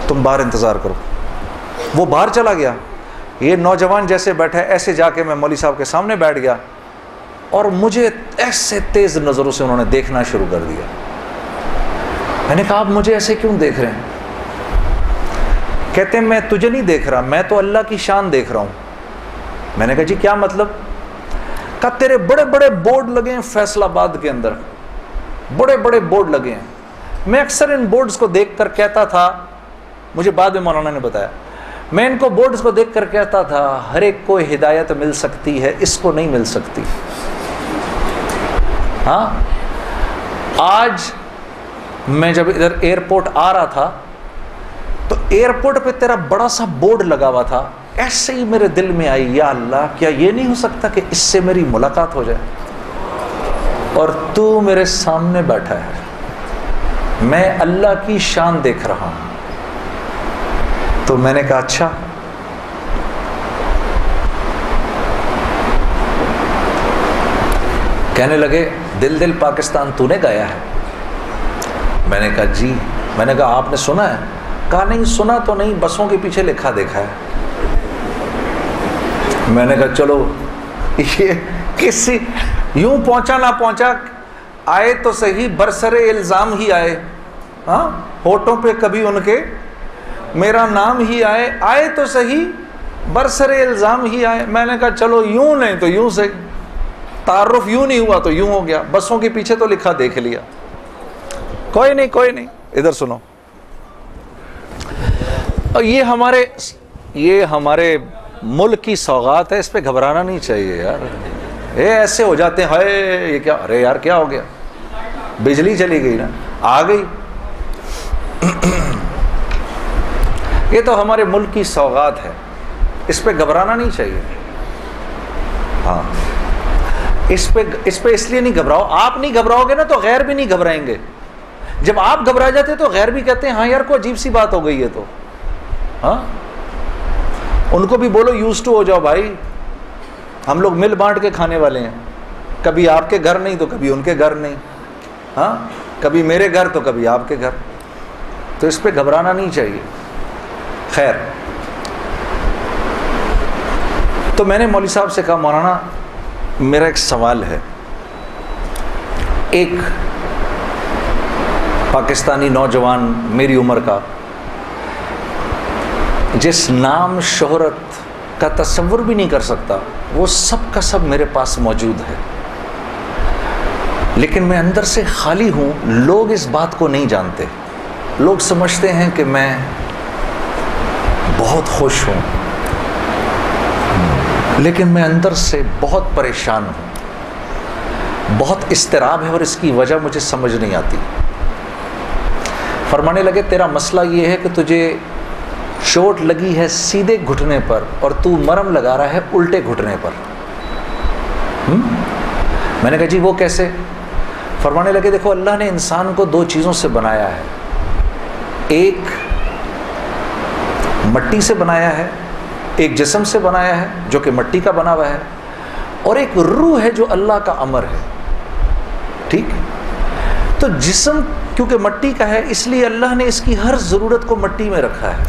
تم باہر انتظار کرو. وہ باہر چلا گیا. یہ نوجوان جیسے بیٹھا ہے ایسے جا کے میں مولوی صاحب کے سامنے بیٹھ گیا اور مجھے ایسے تیز نظروں سے انہوں نے دیکھنا شروع کر دیا. میں نے کہا آپ مجھے ایسے کیوں دیکھ رہے ہیں؟ کہتے ہیں میں تجھے نہیں دیکھ رہا، میں تو اللہ کی شان دیکھ رہا ہوں. میں نے کہا جی کیا مطلب؟ کہا تیرے بڑے بڑے بورڈ لگے ہیں فیصل آباد کے اندر، بڑے بڑے بورڈ لگے ہیں. میں اکثر ان بورڈز کو دیکھ کر کہتا تھا، مجھے بعد میں مولانا نے بتایا، میں ان کو بورڈز کو دیکھ کر کہتا تھا ہر ایک کو ہدایت مل سکتی ہے، اس کو نہیں مل سکتی. ہاں آج میں جب ادھر ایئرپورٹ آ رہا تھا تو ایئرپورٹ پہ تیرا بڑا سا بورڈ لگا ہوا تھا. ایسے ہی میرے دل میں آئی یا اللہ کیا یہ نہیں ہو سکتا کہ اس سے میری ملاقات ہو جائے، اور تو میرے سامنے بیٹھا ہے، میں اللہ کی شان دیکھ رہا ہوں. تو میں نے کہا اچھا. کہنے لگے دل پاکستان تو نے گایا ہے. میں نے کہا جی. میں نے کہا آپ نے سنا ہے؟ کہا نہیں سنا تو نہیں، بسوں کے پیچھے لکھا دیکھا ہے. میں نے کہا چلو یہ کسی یوں پہنچا نہ پہنچا، آئے تو صحیح برسر الزام ہی آئے. ہاں ہوٹوں پہ کبھی ان کے میرا نام ہی آئے تو صحیح برسر الزام ہی آئے. میں نے کہا چلو یوں نہیں تو یوں سے، تعارف یوں نہیں ہوا تو یوں ہو گیا، بسوں کے پیچھے تو لکھا دیکھ لیا. کوئی نہیں. ادھر سنو، اور یہ ہمارے ملک کی سوغات ہے، اس پہ گھبرانا نہیں چاہیے یار. یہ ایسے ہو جاتے ہیں ہائے یہ کیا، ارے یار کیا ہو گیا، بجلی چلی گئی نا، آ گئی. یہ تو ہمارے ملک کی سوغات ہے، اس پہ گھبرانا نہیں چاہیے. ہاں اس پہ اس لیے نہیں گھبراؤ. آپ نہیں گھبراؤ گے نا تو غیر بھی نہیں گھبرائیں گے. جب آپ گھبرا جاتے تو غیر بھی کہتے ہیں ہاں یار کوئی عجیب سی بات ہو گئی ہے. تو ہاں ان کو بھی بولو یوز ٹو ہو جاؤ بھائی، ہم لوگ مل بانٹ کے کھانے والے ہیں. کبھی آپ کے گھر نہیں تو کبھی ان کے گھر نہیں. ہاں کبھی میرے گھر تو کبھی آپ کے گھر. تو اس پہ گھبرانا نہیں چاہیے. خیر، تو میں نے مولوی صاحب سے کہا مولانا میرا ایک سوال ہے. ایک پاکستانی نوجوان میری عمر کا جس نام شہرت کا تصور بھی نہیں کر سکتا، وہ سب کا سب میرے پاس موجود ہے، لیکن میں اندر سے خالی ہوں. لوگ اس بات کو نہیں جانتے. لوگ سمجھتے ہیں کہ میں بہت خوش ہوں، لیکن میں اندر سے بہت پریشان ہوں. بہت اضطراب ہے اور اس کی وجہ مجھے سمجھ نہیں آتی. فرمانے لگے تیرا مسئلہ یہ ہے کہ تجھے چوٹ لگی ہے سیدھے گھٹنے پر اور تو مرم لگا رہا ہے الٹے گھٹنے پر. میں نے کہا جی وہ کیسے؟ فرمانے لگے دیکھو اللہ نے انسان کو دو چیزوں سے بنایا ہے. ایک مٹی سے بنایا ہے, ایک جسم سے بنایا ہے جو کہ مٹی کا بنا ہوا ہے, اور ایک روح ہے جو اللہ کا امر ہے. ٹھیک, تو جسم کیونکہ مٹی کا ہے اس لیے اللہ نے اس کی ہر ضرورت کو مٹی میں رکھا ہے.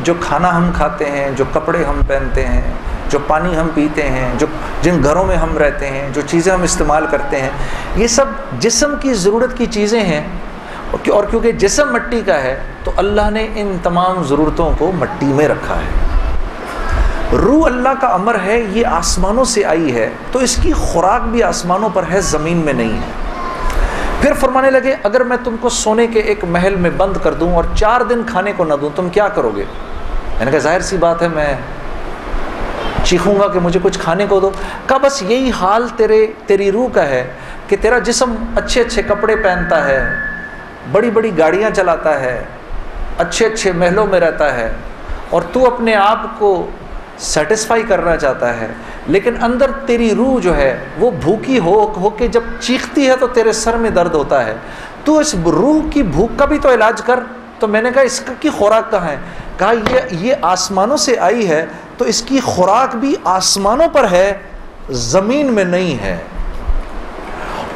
جو کھانا ہم کھاتے ہیں, جو کپڑے ہم پہنتے ہیں, جو پانی ہم پیتے ہیں, جو جن گھروں میں ہم رہتے ہیں, جو چیزیں ہم استعمال کرتے ہیں, یہ سب جسم کی ضرورت کی چیزیں ہیں. اور کیونکہ جسم مٹی کا ہے تو اللہ نے ان تمام ضرورتوں کو مٹی میں رکھا ہے. روح اللہ کا امر ہے, یہ آسمانوں سے آئی ہے تو اس کی خوراک بھی آسمانوں پر ہے, زمین میں نہیں ہے. پھر فرمانے لگے اگر میں تم کو سونے کے ایک محل میں بند کر دوں اور 4 دن کھانے کو نہ دوں تم کیا کرو گے؟ میں نے کہا ظاہر سی بات ہے میں چیخوں گا کہ مجھے کچھ کھانے کو دو. کہا بس یہی حال تیری روح کا ہے کہ تیرا جسم اچھے اچھے کپڑے پہنتا ہے, بڑی بڑی گاڑیاں چلاتا ہے, اچھے اچھے محلوں میں رہتا ہے, اور تو اپنے آپ کو سیٹسفائی کرنا چاہتا ہے, لیکن اندر تیری روح جو ہے وہ بھوکی ہو کے جب چیختی ہے تو تیرے سر میں درد ہوتا ہے. تو اس روح کی بھوک کا بھی تو علاج کر. تو میں نے کہا اس کی خوراک کہاں ہے؟ کہا یہ آسمانوں سے آئی ہے تو اس کی خوراک بھی آسمانوں پر ہے, زمین میں نہیں ہے.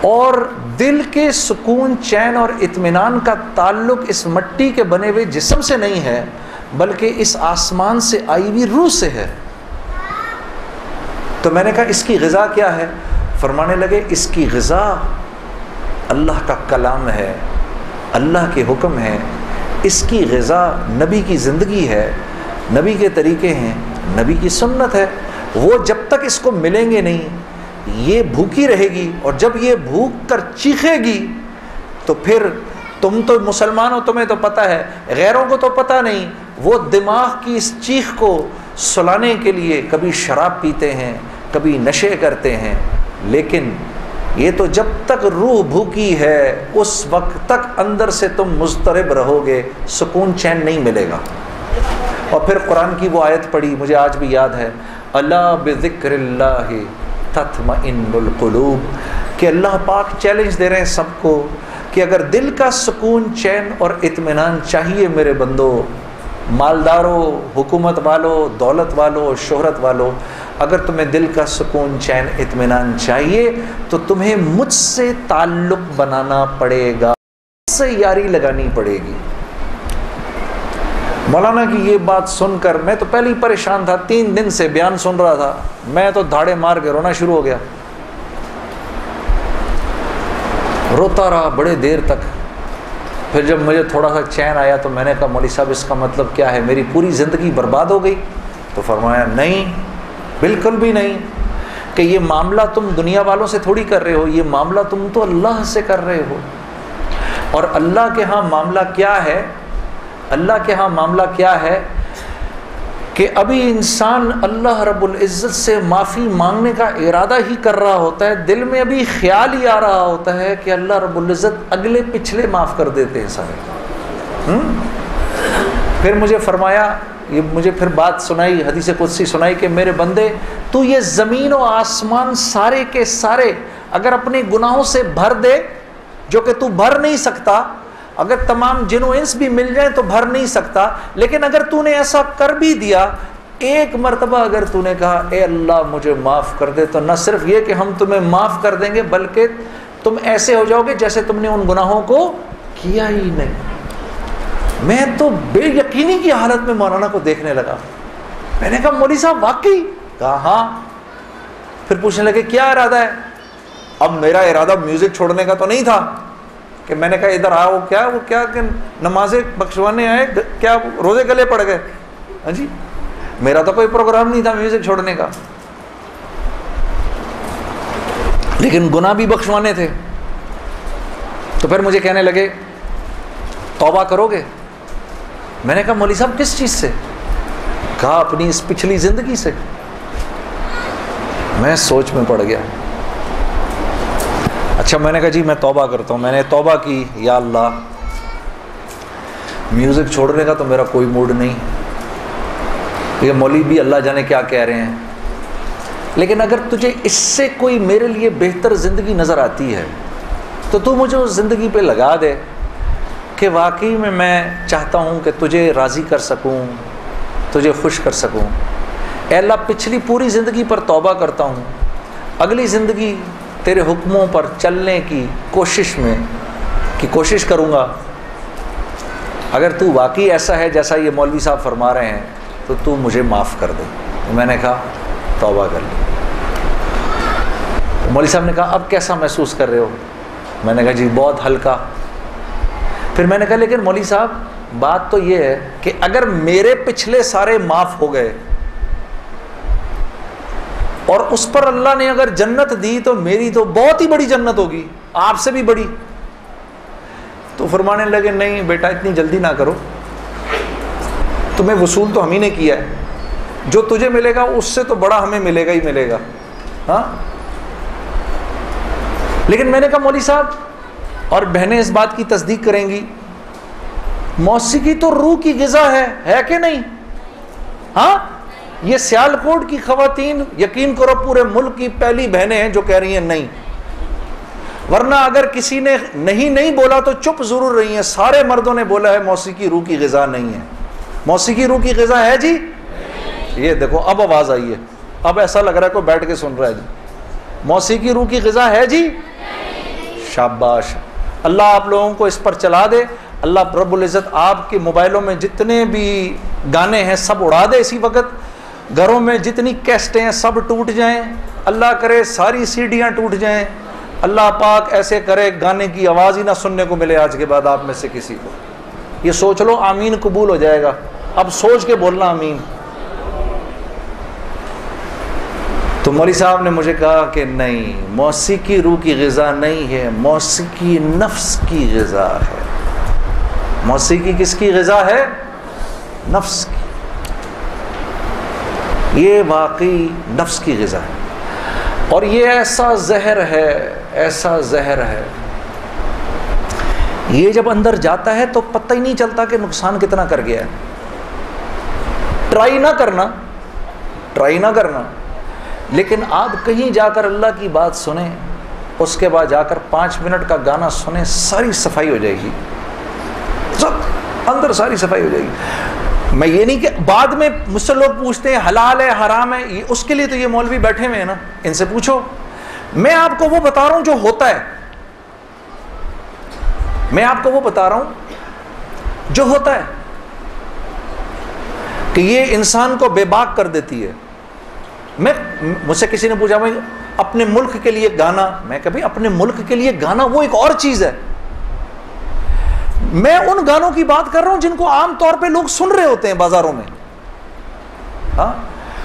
اور دل کے سکون, چین اور اطمینان کا تعلق اس مٹی کے بنے ہوئے جسم سے نہیں ہے بلکہ اس آسمان سے آئی ہوئی روح سے ہے. تو میں نے کہا اس کی غذا کیا ہے؟ فرمانے لگے اس کی غذا اللہ کا کلام ہے, اللہ کے حکم ہے. اس کی غذا نبی کی زندگی ہے, نبی کے طریقے ہیں, نبی کی سنت ہے. وہ جب تک اس کو ملیں گے نہیں یہ بھوکی رہے گی, اور جب یہ بھوک کر چیخے گی تو پھر تم تو مسلمان ہو, تمہیں تو پتہ ہے, غیروں کو تو پتہ نہیں. وہ دماغ کی اس چیخ کو سلانے کے لیے کبھی شراب پیتے ہیں, کبھی نشے کرتے ہیں, لیکن یہ تو جب تک روح بھوکی ہے اس وقت تک اندر سے تم مضطرب رہو گے, سکون چین نہیں ملے گا. اور پھر قرآن کی وہ آیت پڑھی, مجھے آج بھی یاد ہے, الا بذکر اللہ تطمئن القلوب, کہ اللہ پاک چیلنج دے رہے ہیں سب کو کہ اگر دل کا سکون, چین اور اطمینان چاہیے میرے بندو, مالداروں, حکومت والوں, دولت والوں, شہرت والوں, اگر تمہیں دل کا سکون, چین, اطمینان چاہیے تو تمہیں مجھ سے تعلق بنانا پڑے گا, مجھ سے یاری لگانی پڑے گی. مولانا کی یہ بات سن کر میں تو پہلے ہی پریشان تھا, 3 دن سے بیان سن رہا تھا, میں تو دھاڑے مار کے رونا شروع ہو گیا. روتا رہا بڑے دیر تک. پھر جب مجھے تھوڑا سا چین آیا تو میں نے کہا مولوی صاحب اس کا مطلب کیا ہے, میری پوری زندگی برباد ہو گئی؟ تو فرمایا نہیں, بالکل بھی نہیں, کہ یہ معاملہ تم دنیا والوں سے تھوڑی کر رہے ہو, یہ معاملہ تم تو اللہ سے کر رہے ہو. اور اللہ کے ہاں معاملہ کیا ہے؟ اللہ کے ہاں معاملہ کیا ہے کہ ابھی انسان اللہ رب العزت سے معافی مانگنے کا ارادہ ہی کر رہا ہوتا ہے, دل میں ابھی خیال ہی آ رہا ہوتا ہے کہ اللہ رب العزت اگلے پچھلے معاف کر دیتے ہیں سارے. پھر مجھے فرمایا, یہ مجھے پھر بات سنائی, حدیث قدسی سنائی کہ میرے بندے تو یہ زمین و آسمان سارے کے سارے اگر اپنے گناہوں سے بھر دے, جو کہ تو بھر نہیں سکتا, اگر تمام جن و انس بھی مل جائیں تو بھر نہیں سکتا, لیکن اگر تو نے ایسا کر بھی دیا, ایک مرتبہ اگر تو نے کہا اے اللہ مجھے معاف کر دے, تو نہ صرف یہ کہ ہم تمہیں معاف کر دیں گے بلکہ تم ایسے ہو جاؤ گے جیسے تم نے ان گناہوں کو کیا ہی نہیں. میں تو بے یقینی کی حالت میں مولانا کو دیکھنے لگا. میں نے کہا مولوی صاحب واقعی؟ کہا ہاں. پھر پوچھنے لگے کیا ارادہ ہے؟ اب میرا ارادہ میوزک چھوڑنے کا تو نہیں تھا کہ میں نے کہا ادھر آؤ, وہ کیا کہ نمازیں بخشوانے آئے, کیا روزے گلے پڑ گئے؟ ہاں جی, میرا تو کوئی پروگرام نہیں تھا میوزک چھوڑنے کا, لیکن گناہ بھی بخشوانے تھے. تو پھر مجھے کہنے لگے توبہ کرو گے؟ میں نے کہا مولوی صاحب کس چیز سے؟ کہا اپنی اس پچھلی زندگی سے. میں سوچ میں پڑ گیا. اچھا میں نے کہا جی میں توبہ کرتا ہوں. میں نے توبہ کی, یا اللہ میوزک چھوڑنے کا تو میرا کوئی موڈ نہیں, یہ مولوی بھی اللہ جانے کیا کہہ رہے ہیں, لیکن اگر تجھے اس سے کوئی میرے لیے بہتر زندگی نظر آتی ہے تو تو مجھے اس زندگی پہ لگا دے کہ واقعی میں چاہتا ہوں کہ تجھے راضی کر سکوں, تجھے خوش کر سکوں. اے اللہ پچھلی پوری زندگی پر توبہ کرتا ہوں, اگلی زندگی تیرے حکموں پر چلنے کی کوشش کروں گا. اگر تو واقعی ایسا ہے جیسا یہ مولوی صاحب فرما رہے ہیں تو تو مجھے معاف کر دے. تو میں نے کہا توبہ کر لی. مولوی صاحب نے کہا اب کیسا محسوس کر رہے ہو؟ میں نے کہا جی بہت ہلکا. پھر میں نے کہا لیکن مولوی صاحب بات تو یہ ہے کہ اگر میرے پچھلے سارے معاف ہو گئے اور اس پر اللہ نے اگر جنت دی تو میری تو بہت ہی بڑی جنت ہوگی, آپ سے بھی بڑی. تو فرمانے لگے نہیں بیٹا اتنی جلدی نہ کرو, تمہیں وصول تو ہم ہی نے کیا ہے, جو تجھے ملے گا اس سے تو بڑا ہمیں ملے گا ہی ملے گا. ہاں لیکن میں نے کہا مولوی صاحب, اور بہنیں اس بات کی تصدیق کریں گی, موسیقی تو روح کی غذا ہے کہ نہیں؟ ہاں یہ سیالکوٹ کی خواتین یقین کرو پورے ملک کی پہلی بہنیں ہیں جو کہہ رہی ہیں نہیں, ورنہ اگر کسی نے نہیں بولا تو چپ ضرور رہی ہیں. سارے مردوں نے بولا ہے موسیقی روح کی غذا نہیں ہے. موسیقی روح کی غذا ہے جی. یہ دیکھو اب آواز آئی ہے, اب ایسا لگ رہا ہے کوئی بیٹھ کے سن رہا ہے جی. موسیقی روح کی غذا ہے جی. شاباش, اللہ آپ لوگوں کو اس پر چلا دے. اللہ رب العزت آپ کے موبائلوں میں جتنے بھی گانے ہیں سب اڑا دے اسی وقت. گھروں میں جتنی کیسٹیں ہیں سب ٹوٹ جائیں, اللہ کرے ساری سیڈیاں ٹوٹ جائیں. اللہ پاک ایسے کرے گانے کی آواز ہی نہ سننے کو ملے آج کے بعد آپ میں سے کسی کو. یہ سوچ لو آمین قبول ہو جائے گا. اب سوچ کے بولنا آمین. تو مولوی صاحب نے مجھے کہا کہ نہیں, موسیقی روح کی غذا نہیں ہے, موسیقی نفس کی غذا ہے. موسیقی کس کی غذا ہے؟ نفس کی. یہ واقعی نفس کی غذا ہے, اور یہ ایسا زہر ہے, یہ جب اندر جاتا ہے تو پتہ ہی نہیں چلتا کہ نقصان کتنا کر گیا ہے. ٹرائی نہ کرنا, لیکن آپ کہیں جا کر اللہ کی بات سنیں, اس کے بعد جا کر 5 منٹ کا گانا سنیں, ساری صفائی ہو جائے گی, سب اندر ساری صفائی ہو جائے گی. میں یہ نہیں کہ بعد میں مجھ سے لوگ پوچھتے ہیں حلال ہے حرام ہے, اس کے لیے تو یہ مولوی بیٹھے ہوئے ہیں نا, ان سے پوچھو. میں آپ کو وہ بتا رہا ہوں جو ہوتا ہے, میں آپ کو وہ بتا رہا ہوں جو ہوتا ہے کہ یہ انسان کو بے باک کر دیتی ہے. مجھ سے کسی نے پوچھا میں اپنے ملک کے لیے گانا, میں کہ بھائی اپنے ملک کے لیے گانا وہ ایک اور چیز ہے. میں ان گانوں کی بات کر رہا ہوں جن کو عام طور پہ لوگ سن رہے ہوتے ہیں بازاروں میں, ہاں,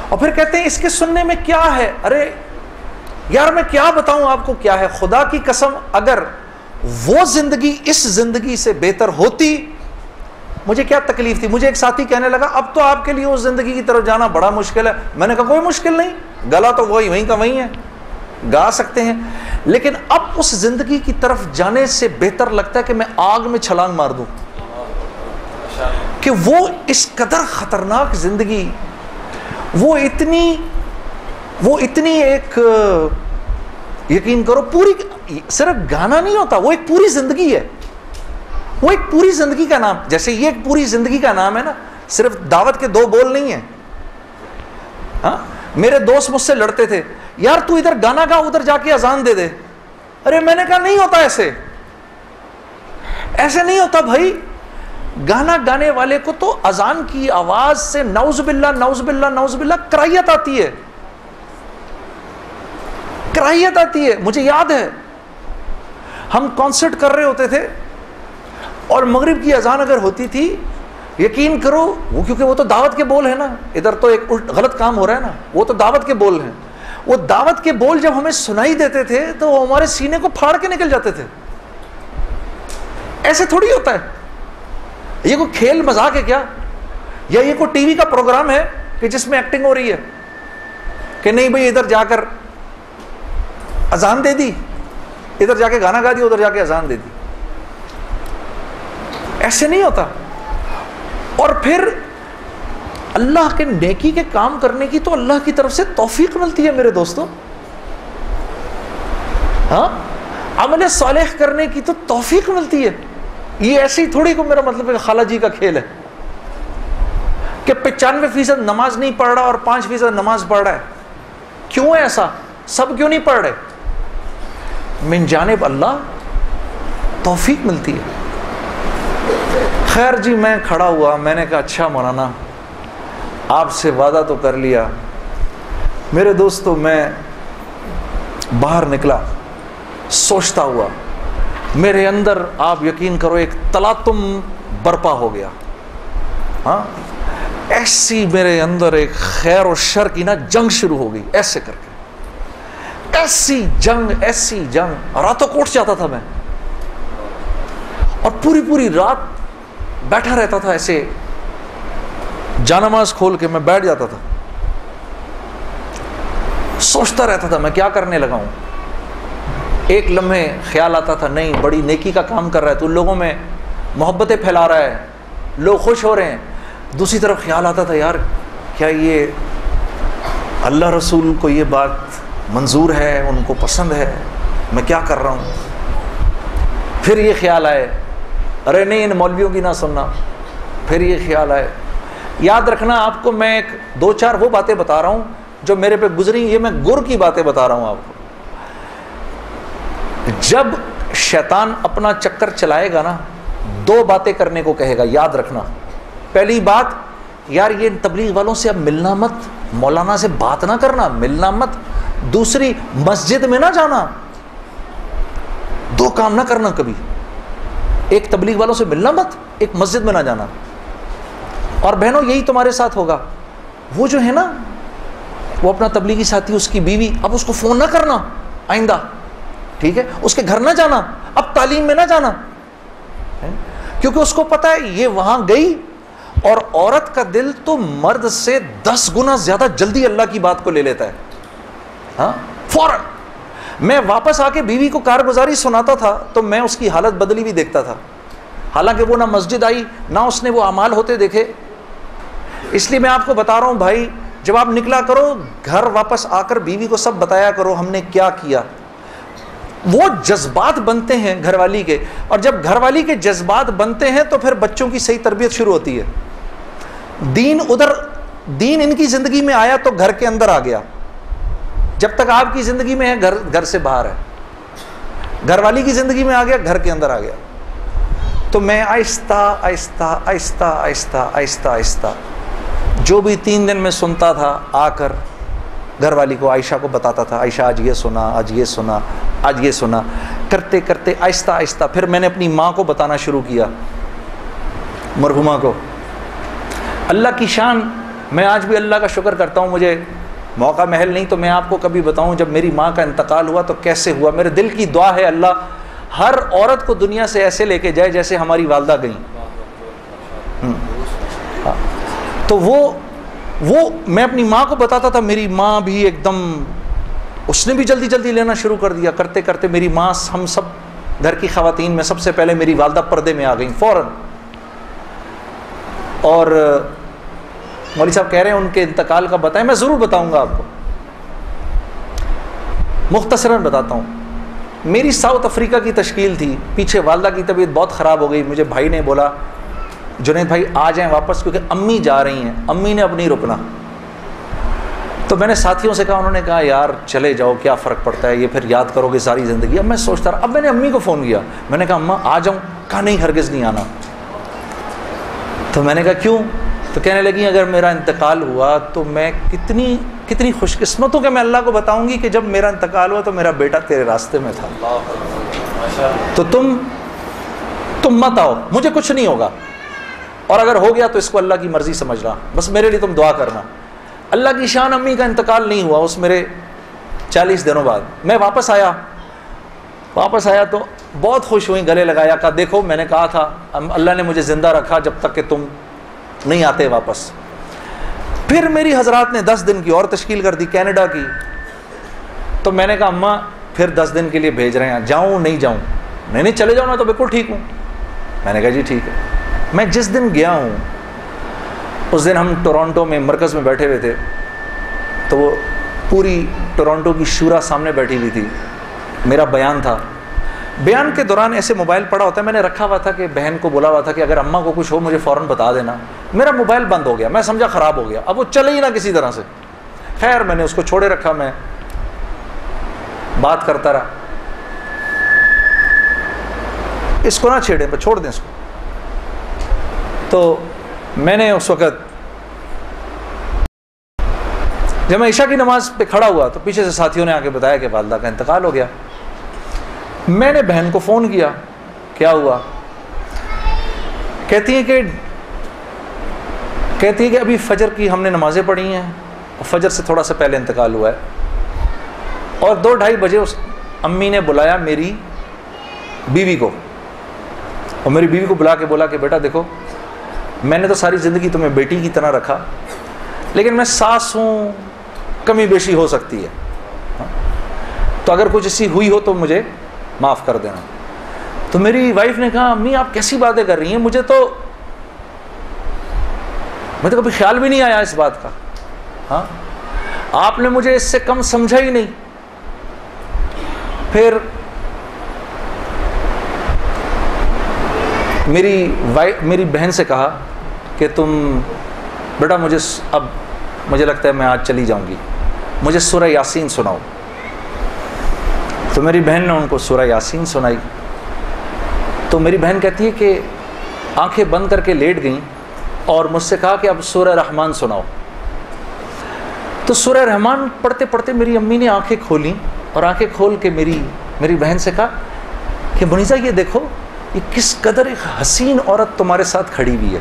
اور پھر کہتے ہیں اس کے سننے میں کیا ہے. ارے یار میں کیا بتاؤں آپ کو کیا ہے. خدا کی قسم اگر وہ زندگی اس زندگی سے بہتر ہوتی, مجھے کیا تکلیف تھی. مجھے ایک ساتھی کہنے لگا اب تو آپ کے لیے اس زندگی کی طرف جانا بڑا مشکل ہے. میں نے کہا کوئی مشکل نہیں, گلا تو وہیں کا وہیں ہے, گا سکتے ہیں, لیکن اب اس زندگی کی طرف جانے سے بہتر لگتا ہے کہ میں آگ میں چھلانگ مار دوں, کہ وہ اس قدر خطرناک زندگی, وہ اتنی ایک, یقین کرو پوری صرف گانا نہیں ہوتا, وہ ایک پوری زندگی ہے. وہ ایک پوری زندگی کا نام, جیسے یہ ایک پوری زندگی کا نام ہے نا, صرف دعوت کے 2 بول نہیں ہیں. ہاں میرے دوست مجھ سے لڑتے تھے, یار تو ادھر گانا گا ادھر جا کے اذان دے دے. ارے میں نے کہا نہیں ہوتا ایسے نہیں ہوتا بھائی. گانا گانے والے کو تو اذان کی آواز سے نعوذ باللہ نعوذ باللہ نعوذ باللہ کراہیت آتی ہے, کراہیت آتی ہے. مجھے یاد ہے ہم کانسرٹ کر رہے ہوتے تھے اور مغرب کی اذان اگر ہوتی تھی, یقین کرو وہ کیونکہ وہ تو دعوت کے بول ہیں نا, ادھر تو ایک غلط کام ہو رہا ہے نا, وہ تو دعوت کے بول ہیں. وہ دعوت کے بول جب ہمیں سنائی دیتے تھے تو وہ ہمارے سینے کو پھاڑ کے نکل جاتے تھے. ایسے تھوڑی ہوتا ہے, یہ کوئی کھیل مذاق ہے کیا, یا یہ کوئی ٹی وی کا پروگرام ہے کہ جس میں ایکٹنگ ہو رہی ہے کہ نہیں بھئی ادھر جا کر اذان دے دی, ادھر جا کے گانا گا دیا, ادھر جا کے اذان دے دی. ایسے نہیں ہوتا. اور پھر اللہ کے نیکی کے کام کرنے کی تو اللہ کی طرف سے توفیق ملتی ہے میرے دوستوں. ہاں, عمل صالح کرنے کی تو توفیق ملتی ہے. یہ ایسے ہی تھوڑی کو میرا مطلب ہے خالہ جی کا کھیل ہے کہ 95% نماز نہیں پڑھ رہا اور 5% نماز پڑھ رہا ہے. کیوں ہے ایسا؟ سب کیوں نہیں پڑھ رہے؟ من جانب اللہ توفیق ملتی ہے. خیر جی, میں کھڑا ہوا, میں نے کہا اچھا مولانا آپ سے وعدہ تو کر لیا. میرے دوستو میں باہر نکلا سوچتا ہوا, میرے اندر آپ یقین کرو ایک تلاطم برپا ہو گیا. ہاں, ایسی میرے اندر ایک خیر و شر کی نا جنگ شروع ہو گئی, ایسے کر کے ایسی جنگ راتوں کوٹ جاتا تھا میں, اور پوری رات بیٹھا رہتا تھا ایسے, جانماز کھول کے میں بیٹھ جاتا تھا, سوچتا رہتا تھا میں کیا کرنے لگا ہوں. ایک لمحے خیال آتا تھا نہیں بڑی نیکی کا کام کر رہا ہے تو لوگوں میں محبتیں پھیلا رہا ہے, لوگ خوش ہو رہے ہیں. دوسری طرف خیال آتا تھا یار کیا یہ اللہ رسول کو یہ بات منظور ہے, ان کو پسند ہے, میں کیا کر رہا ہوں. پھر یہ خیال آئے ارے نہیں ان مولویوں کی نہ سننا. پھر یہ خیال آئے, یاد رکھنا آپ کو میں ایک 2-4 وہ باتیں بتا رہا ہوں جو میرے پہ گزری, یہ میں گر کی باتیں بتا رہا ہوں آپ کو. جب شیطان اپنا چکر چلائے گا نا 2 باتیں کرنے کو کہے گا, یاد رکھنا. پہلی بات, یار یہ تبلیغ والوں سے اب ملنا مت, مولانا سے بات نہ کرنا, ملنا مت. دوسری, مسجد میں نہ جانا. 2 کام نہ کرنا کبھی, ایک تبلیغ والوں سے ملنا مت, ایک مسجد میں نہ جانا. اور بہنوں یہی تمہارے ساتھ ہوگا. وہ جو ہے نا وہ اپنا تبلیغی ساتھی, اس کی بیوی, اب اس کو فون نہ کرنا آئندہ, ٹھیک ہے, اس کے گھر نہ جانا, اب تعلیم میں نہ جانا, کیونکہ اس کو پتا ہے یہ وہاں گئی اور عورت کا دل تو مرد سے 10 گنا زیادہ جلدی اللہ کی بات کو لے لیتا ہے. ہاں, فوراً. میں واپس آ کے بیوی کو کارگزاری سناتا تھا تو میں اس کی حالت بدلی بھی دیکھتا تھا, حالانکہ وہ نہ مسجد آئی نہ اس نے وہ اعمال ہوتے دیکھے. اس لیے میں آپ کو بتا رہا ہوں بھائی, جب آپ نکلا کرو گھر واپس آ کر بیوی کو سب بتایا کرو ہم نے کیا کیا. وہ جذبات بنتے ہیں گھر والی کے, اور جب گھر والی کے جذبات بنتے ہیں تو پھر بچوں کی صحیح تربیت شروع ہوتی ہے. دین ان کی زندگی میں آیا تو گھر کے اندر آ گیا, جب تک آپ کی زندگی میں ہے گھر سے باہر ہے. گھر والی کی زندگی میں آ گیا, گھر کے اندر آ گیا. تو میں آہستہ جو بھی 3 دن میں سنتا تھا آ کر گھر والی کو, عائشہ کو بتاتا تھا, عائشہ آج یہ سنا, آج یہ سنا, آج یہ سنا. کرتے کرتے آہستہ پھر میں نے اپنی ماں کو بتانا شروع کیا, مرحومہ کو. اللہ کی شان, میں آج بھی اللہ کا شکر کرتا ہوں, مجھے موقع محل نہیں تو میں آپ کو کبھی بتاؤں جب میری ماں کا انتقال ہوا تو کیسے ہوا. میرے دل کی دعا ہے اللہ ہر عورت کو دنیا سے ایسے لے کے جائے جیسے ہماری والدہ گئیں. تو وہ میں اپنی ماں کو بتاتا تھا, میری ماں بھی ایک دم, اس نے بھی جلدی لینا شروع کر دیا. کرتے کرتے میری ماں, ہم سب گھر کی خواتین میں سب سے پہلے میری والدہ پردے میں آ گئیں فوراً. اور مولوی صاحب کہہ رہے ہیں ان کے انتقال کا بتائیں, میں ضرور بتاؤں گا آپ کو, مختصراً بتاتا ہوں. میری ساؤتھ افریقہ کی تشکیل تھی, پیچھے والدہ کی طبیعت بہت خراب ہو گئی. مجھے بھائی نے بولا جنید بھائی آ جائیں واپس کیونکہ امی جا رہی ہیں, امی نے اب نہیں رکنا. تو میں نے ساتھیوں سے کہا, انہوں نے کہا یار چلے جاؤ کیا فرق پڑتا ہے, یہ پھر یاد کرو گے ساری زندگی. اب میں سوچتا رہا, اب میں نے امی کو فون کیا, میں نے کہا اماں آ جاؤں, کہا نہیں ہرگز نہیں آنا. تو میں نے کہا کیوں؟ تو کہنے لگی اگر میرا انتقال ہوا تو میں کتنی خوش قسمت ہوں کہ میں اللہ کو بتاؤں گی کہ جب میرا انتقال ہوا تو میرا بیٹا تیرے راستے میں تھا, تو تم مت آؤ, مجھے کچھ نہیں ہوگا, اور اگر ہو گیا تو اس کو اللہ کی مرضی سمجھ رہا, بس میرے لیے تم دعا کرنا. اللہ کی شان, امی کا انتقال نہیں ہوا اس میرے 40 دنوں بعد. میں واپس آیا تو بہت خوش ہوئی, گلے لگایا, کہا دیکھو میں نے کہا تھا اللہ نے مجھے زندہ رکھا جب تک کہ تم نہیں آتے واپس. پھر میری حضرات نے 10 دن کی اور تشکیل کر دی کینیڈا کی. تو میں نے کہا اماں پھر 10 دن کے لیے بھیج رہے ہیں, جاؤں نہیں جاؤں؟ نہیں چلے جاؤ, میں تو بالکل ٹھیک ہوں. میں نے کہا جی ٹھیک ہے. میں جس دن گیا ہوں اس دن ہم ٹورانٹو میں مرکز میں بیٹھے ہوئے تھے, تو وہ پوری ٹورانٹو کی شورا سامنے بیٹھی ہوئی تھی, میرا بیان تھا. بیان کے دوران ایسے موبائل پڑا ہوتا ہے, میں نے رکھا ہوا تھا کہ بہن کو بولا ہوا تھا کہ اگر اماں کو کچھ ہو مجھے فوراً بتا دینا. میرا موبائل بند ہو گیا, میں سمجھا خراب ہو گیا, اب وہ چلے ہی نہ کسی طرح سے. خیر میں نے اس کو چھوڑے رکھا, میں بات کرتا رہا. اس کو نہ چھیڑیں, پہ چھوڑ دیں اس کو. تو میں نے اس وقت جب میں عشاء کی نماز پہ کھڑا ہوا تو پیچھے سے ساتھیوں نے آ کے بتایا کہ والدہ کا انتقال ہو گیا. میں نے بہن کو فون کیا, کیا ہوا؟ کہتی ہے کہ ابھی فجر کی ہم نے نمازیں پڑھی ہیں, فجر سے تھوڑا سا پہلے انتقال ہوا ہے, اور 2-2:30 بجے اس امی نے بلایا میری بیوی کو, اور میری بیوی کو بلا کے بولا کہ بیٹا دیکھو, میں نے تو ساری زندگی تمہیں بیٹی کی طرح رکھا, لیکن میں ساس ہوں, کمی بیشی ہو سکتی ہے, تو اگر کچھ ایسی ہوئی ہو تو مجھے معاف کر دینا. تو میری وائف نے کہا امی آپ کیسی باتیں کر رہی ہیں, مجھے تو کبھی خیال بھی نہیں آیا اس بات کا. ہاں آپ نے مجھے اس سے کم سمجھا ہی نہیں. پھر میری بہن سے کہا کہ تم بیٹا مجھے لگتا ہے میں آج چلی جاؤں گی, مجھے سورہ یاسین سناؤ. تو میری بہن نے ان کو سورہ یاسین سنائی. تو میری بہن کہتی ہے کہ آنکھیں بند کر کے لیٹ گئیں اور مجھ سے کہا کہ اب سورہ رحمان سناؤ. تو سورہ رحمان پڑھتے پڑھتے میری امی نے آنکھیں کھولیں, اور آنکھیں کھول کے میری بہن سے کہا کہ منیزہ یہ دیکھو یہ کس قدر ایک حسین عورت تمہارے ساتھ کھڑی ہوئی ہے,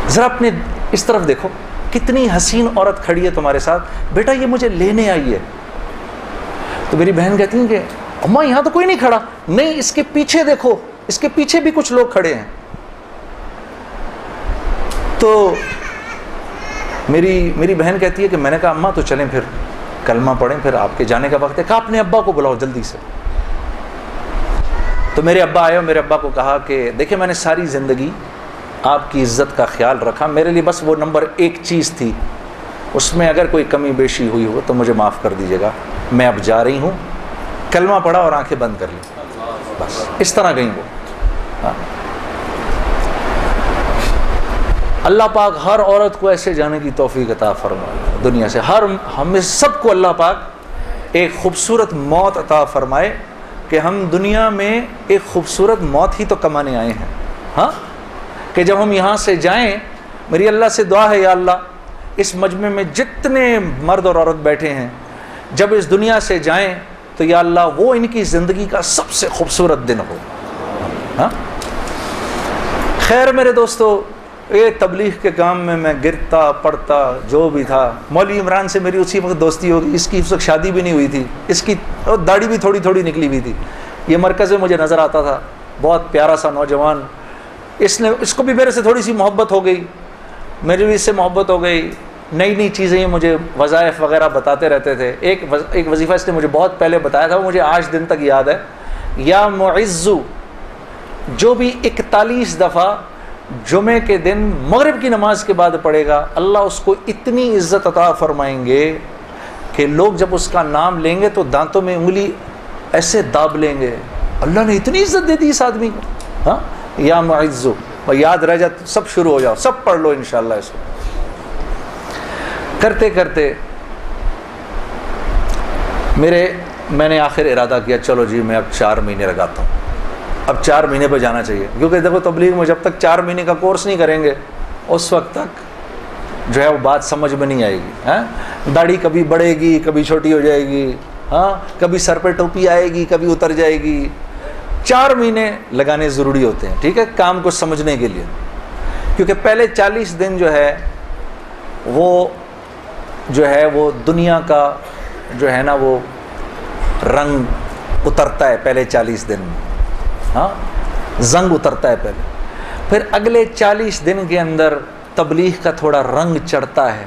ذرا اپنے اس طرف دیکھو, کتنی حسین عورت کھڑی ہے تمہارے ساتھ, بیٹا یہ مجھے لینے آئی ہے. تو میری بہن کہتی ہیں کہ اماں یہاں تو کوئی نہیں کھڑا. نہیں, اس کے پیچھے دیکھو, اس کے پیچھے بھی کچھ لوگ کھڑے ہیں. تو میری بہن کہتی ہے کہ میں نے کہا اماں تو چلیں پھر کلمہ پڑھیں, پھر آپ کے جانے کا وقت ہے. کہا اپنے ابا کو بلاؤ جلدی سے. تو میرے ابا آئے اور میرے ابا کو کہا کہ دیکھیں میں نے ساری زندگی آپ کی عزت کا خیال رکھا, میرے لیے بس وہ نمبر 1 چیز تھی, اس میں اگر کوئی کمی بیشی ہوئی ہو تو مجھے معاف کر دیجیے گا. میں اب جا رہی ہوں. کلمہ پڑھا اور آنکھیں بند کر لی, بس اس طرح گئیں وہ. ہاں اللہ پاک ہر عورت کو ایسے جانے کی توفیق عطا فرمائے دنیا سے. ہمیں سب کو اللہ پاک ایک خوبصورت موت عطا فرمائے کہ ہم دنیا میں ایک خوبصورت موت ہی تو کمانے آئے ہیں. ہاں کہ جب ہم یہاں سے جائیں, میری اللہ سے دعا ہے یا اللہ اس مجمع میں جتنے مرد اور عورت بیٹھے ہیں جب اس دنیا سے جائیں تو یا اللہ وہ ان کی زندگی کا سب سے خوبصورت دن ہو. ہاں خیر میرے دوستو, یہ تبلیغ کے کام میں گرتا پڑتا جو بھی تھا. مولوی عمران سے میری اسی وقت دوستی ہو گئی. اس کی اس وقت شادی بھی نہیں ہوئی تھی, اس کی داڑھی بھی تھوڑی تھوڑی نکلی ہوئی تھی. یہ مرکز میں مجھے نظر آتا تھا, بہت پیارا سا نوجوان. اس کو بھی میرے سے تھوڑی سی محبت ہو گئی, میری بھی اس سے محبت ہو گئی. نئی نئی چیزیں مجھے وظائف وغیرہ بتاتے رہتے تھے. ایک وظیفہ اس نے مجھے بہت پہلے بتایا تھا, وہ مجھے آج دن تک یاد ہے. یا معزو, جو بھی 41 دفعہ جمعے کے دن مغرب کی نماز کے بعد پڑھے گا, اللہ اس کو اتنی عزت عطا فرمائیں گے کہ لوگ جب اس کا نام لیں گے تو دانتوں میں انگلی ایسے داب لیں گے. اللہ نے اتنی عزت دے دی اس آدمی کو. ہاں یا معزو, اور یاد رہ جائے سب شروع ہو جاؤ, سب پڑھ لو انشاءاللہ. اس کو کرتے کرتے میں نے آخر ارادہ کیا چلو جی میں اب 4 مہینے لگاتا ہوں. اب 4 مہینے پہ جانا چاہیے, کیونکہ دیکھو تبلیغ میں جب تک 4 مہینے کا کورس نہیں کریں گے اس وقت تک جو ہے وہ بات سمجھ میں نہیں آئے گی. ہاں داڑھی کبھی بڑھے گی کبھی چھوٹی ہو جائے گی, ہاں کبھی سر پہ ٹوپی آئے گی کبھی اتر جائے گی. 4 مہینے لگانے ضروری ہوتے ہیں, ٹھیک ہے, کام کو سمجھنے کے لیے. کیونکہ پہلے 40 دن جو ہے وہ دنیا کا جو ہے نا وہ رنگ اترتا ہے پہلے 40 دن میں. ہاں زنگ اترتا ہے پہلے, پھر اگلے 40 دن کے اندر تبلیغ کا تھوڑا رنگ چڑھتا ہے,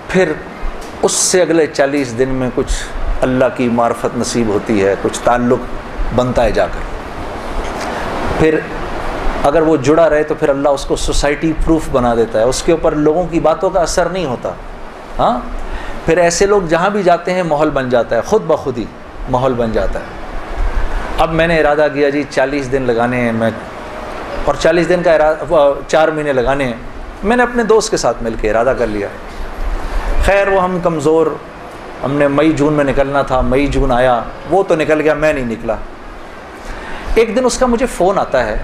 پھر اس سے اگلے 40 دن میں کچھ اللہ کی معرفت نصیب ہوتی ہے, کچھ تعلق بنتا ہے جا کر. پھر اگر وہ جڑا رہے تو پھر اللہ اس کو سوسائٹی پروف بنا دیتا ہے, اس کے اوپر لوگوں کی باتوں کا اثر نہیں ہوتا. ہاں, پھر ایسے لوگ جہاں بھی جاتے ہیں ماحول بن جاتا ہے, خود بخود ہی ماحول بن جاتا ہے. اب میں نے ارادہ کیا جی 40 دن لگانے ہیں میں, اور 40 دن کا ارادہ 4 مہینے لگانے ہیں. میں نے اپنے دوست کے ساتھ مل کے ارادہ کر لیا. خیر وہ ہم کمزور, ہم نے مئی جون میں نکلنا تھا, مئی جون آیا, وہ تو نکل گیا, میں نہیں نکلا. ایک دن اس کا مجھے فون آتا ہے,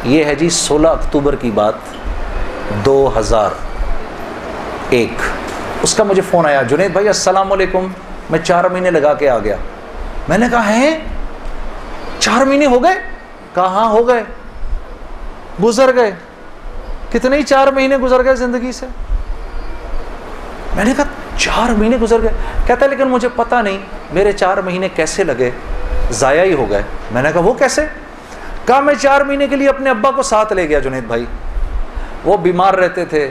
یہ ہے جی 16 اکتوبر کی بات 2001. اس کا مجھے فون آیا, جنید بھائی السلام علیکم, میں 4 مہینے لگا کے آ گیا. میں نے کہا ہیں 4 مہینے ہو گئے؟ کہا ہاں ہو گئے. گزر گئے کتنے ہی 4 مہینے گزر گئے زندگی سے. میں نے کہا 4 مہینے گزر گئے. کہتا ہے لیکن مجھے پتہ نہیں میرے 4 مہینے کیسے لگے, ضائع ہی ہو گئے. میں نے کہا وہ کیسے؟ کہا میں 4 مہینے کے لیے اپنے ابا کو ساتھ لے گیا جنید بھائی, وہ بیمار رہتے تھے,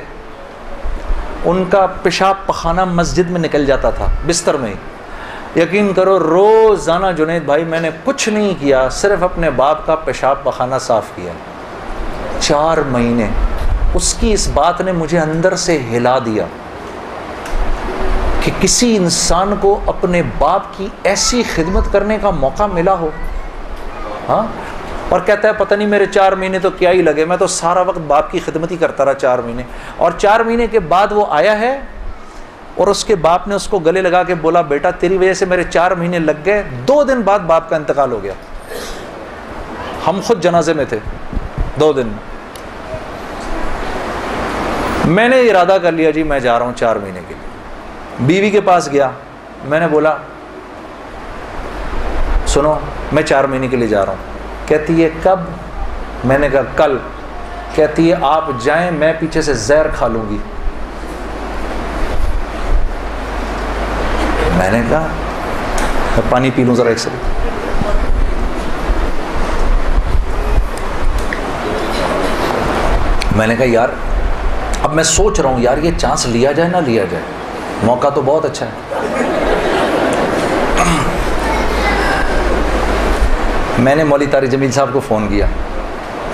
ان کا پیشاب پخانہ مسجد میں نکل جاتا تھا بستر میں ہی. یقین کرو روزانہ جنید بھائی میں نے کچھ نہیں کیا, صرف اپنے باپ کا پیشاب پخانہ صاف کیا. 4 مہینے. اس کی اس بات نے مجھے اندر سے ہلا دیا کہ کسی انسان کو اپنے باپ کی ایسی خدمت کرنے کا موقع ملا ہو. ہاں, اور کہتا ہے پتہ نہیں میرے 4 مہینے تو کیا ہی لگے, میں تو سارا وقت باپ کی خدمت ہی کرتا رہا 4 مہینے. اور 4 مہینے کے بعد وہ آیا ہے اور اس کے باپ نے اس کو گلے لگا کے بولا بیٹا تیری وجہ سے میرے 4 مہینے لگ گئے. 2 دن بعد باپ کا انتقال ہو گیا. ہم خود جنازے میں تھے 2 دن. میں نے ارادہ کر لیا جی میں جا رہا ہوں 4 مہینے کے لیے. بیوی کے پاس گیا, میں نے بولا سنو میں 4 مہینے کے لیے جا رہا ہوں. کہتی ہے کب؟ میں نے کہا کل. کہتی ہے آپ جائیں میں پیچھے سے زہر کھا لوں گی. میں نے کہا میں پانی پی لوں ذرا ایک سیکنڈ. میں نے کہا یار اب میں سوچ رہا ہوں یار یہ چانس لیا جائے نہ لیا جائے, موقع تو بہت اچھا ہے. میں نے مولوی طارق جمیل صاحب کو فون کیا.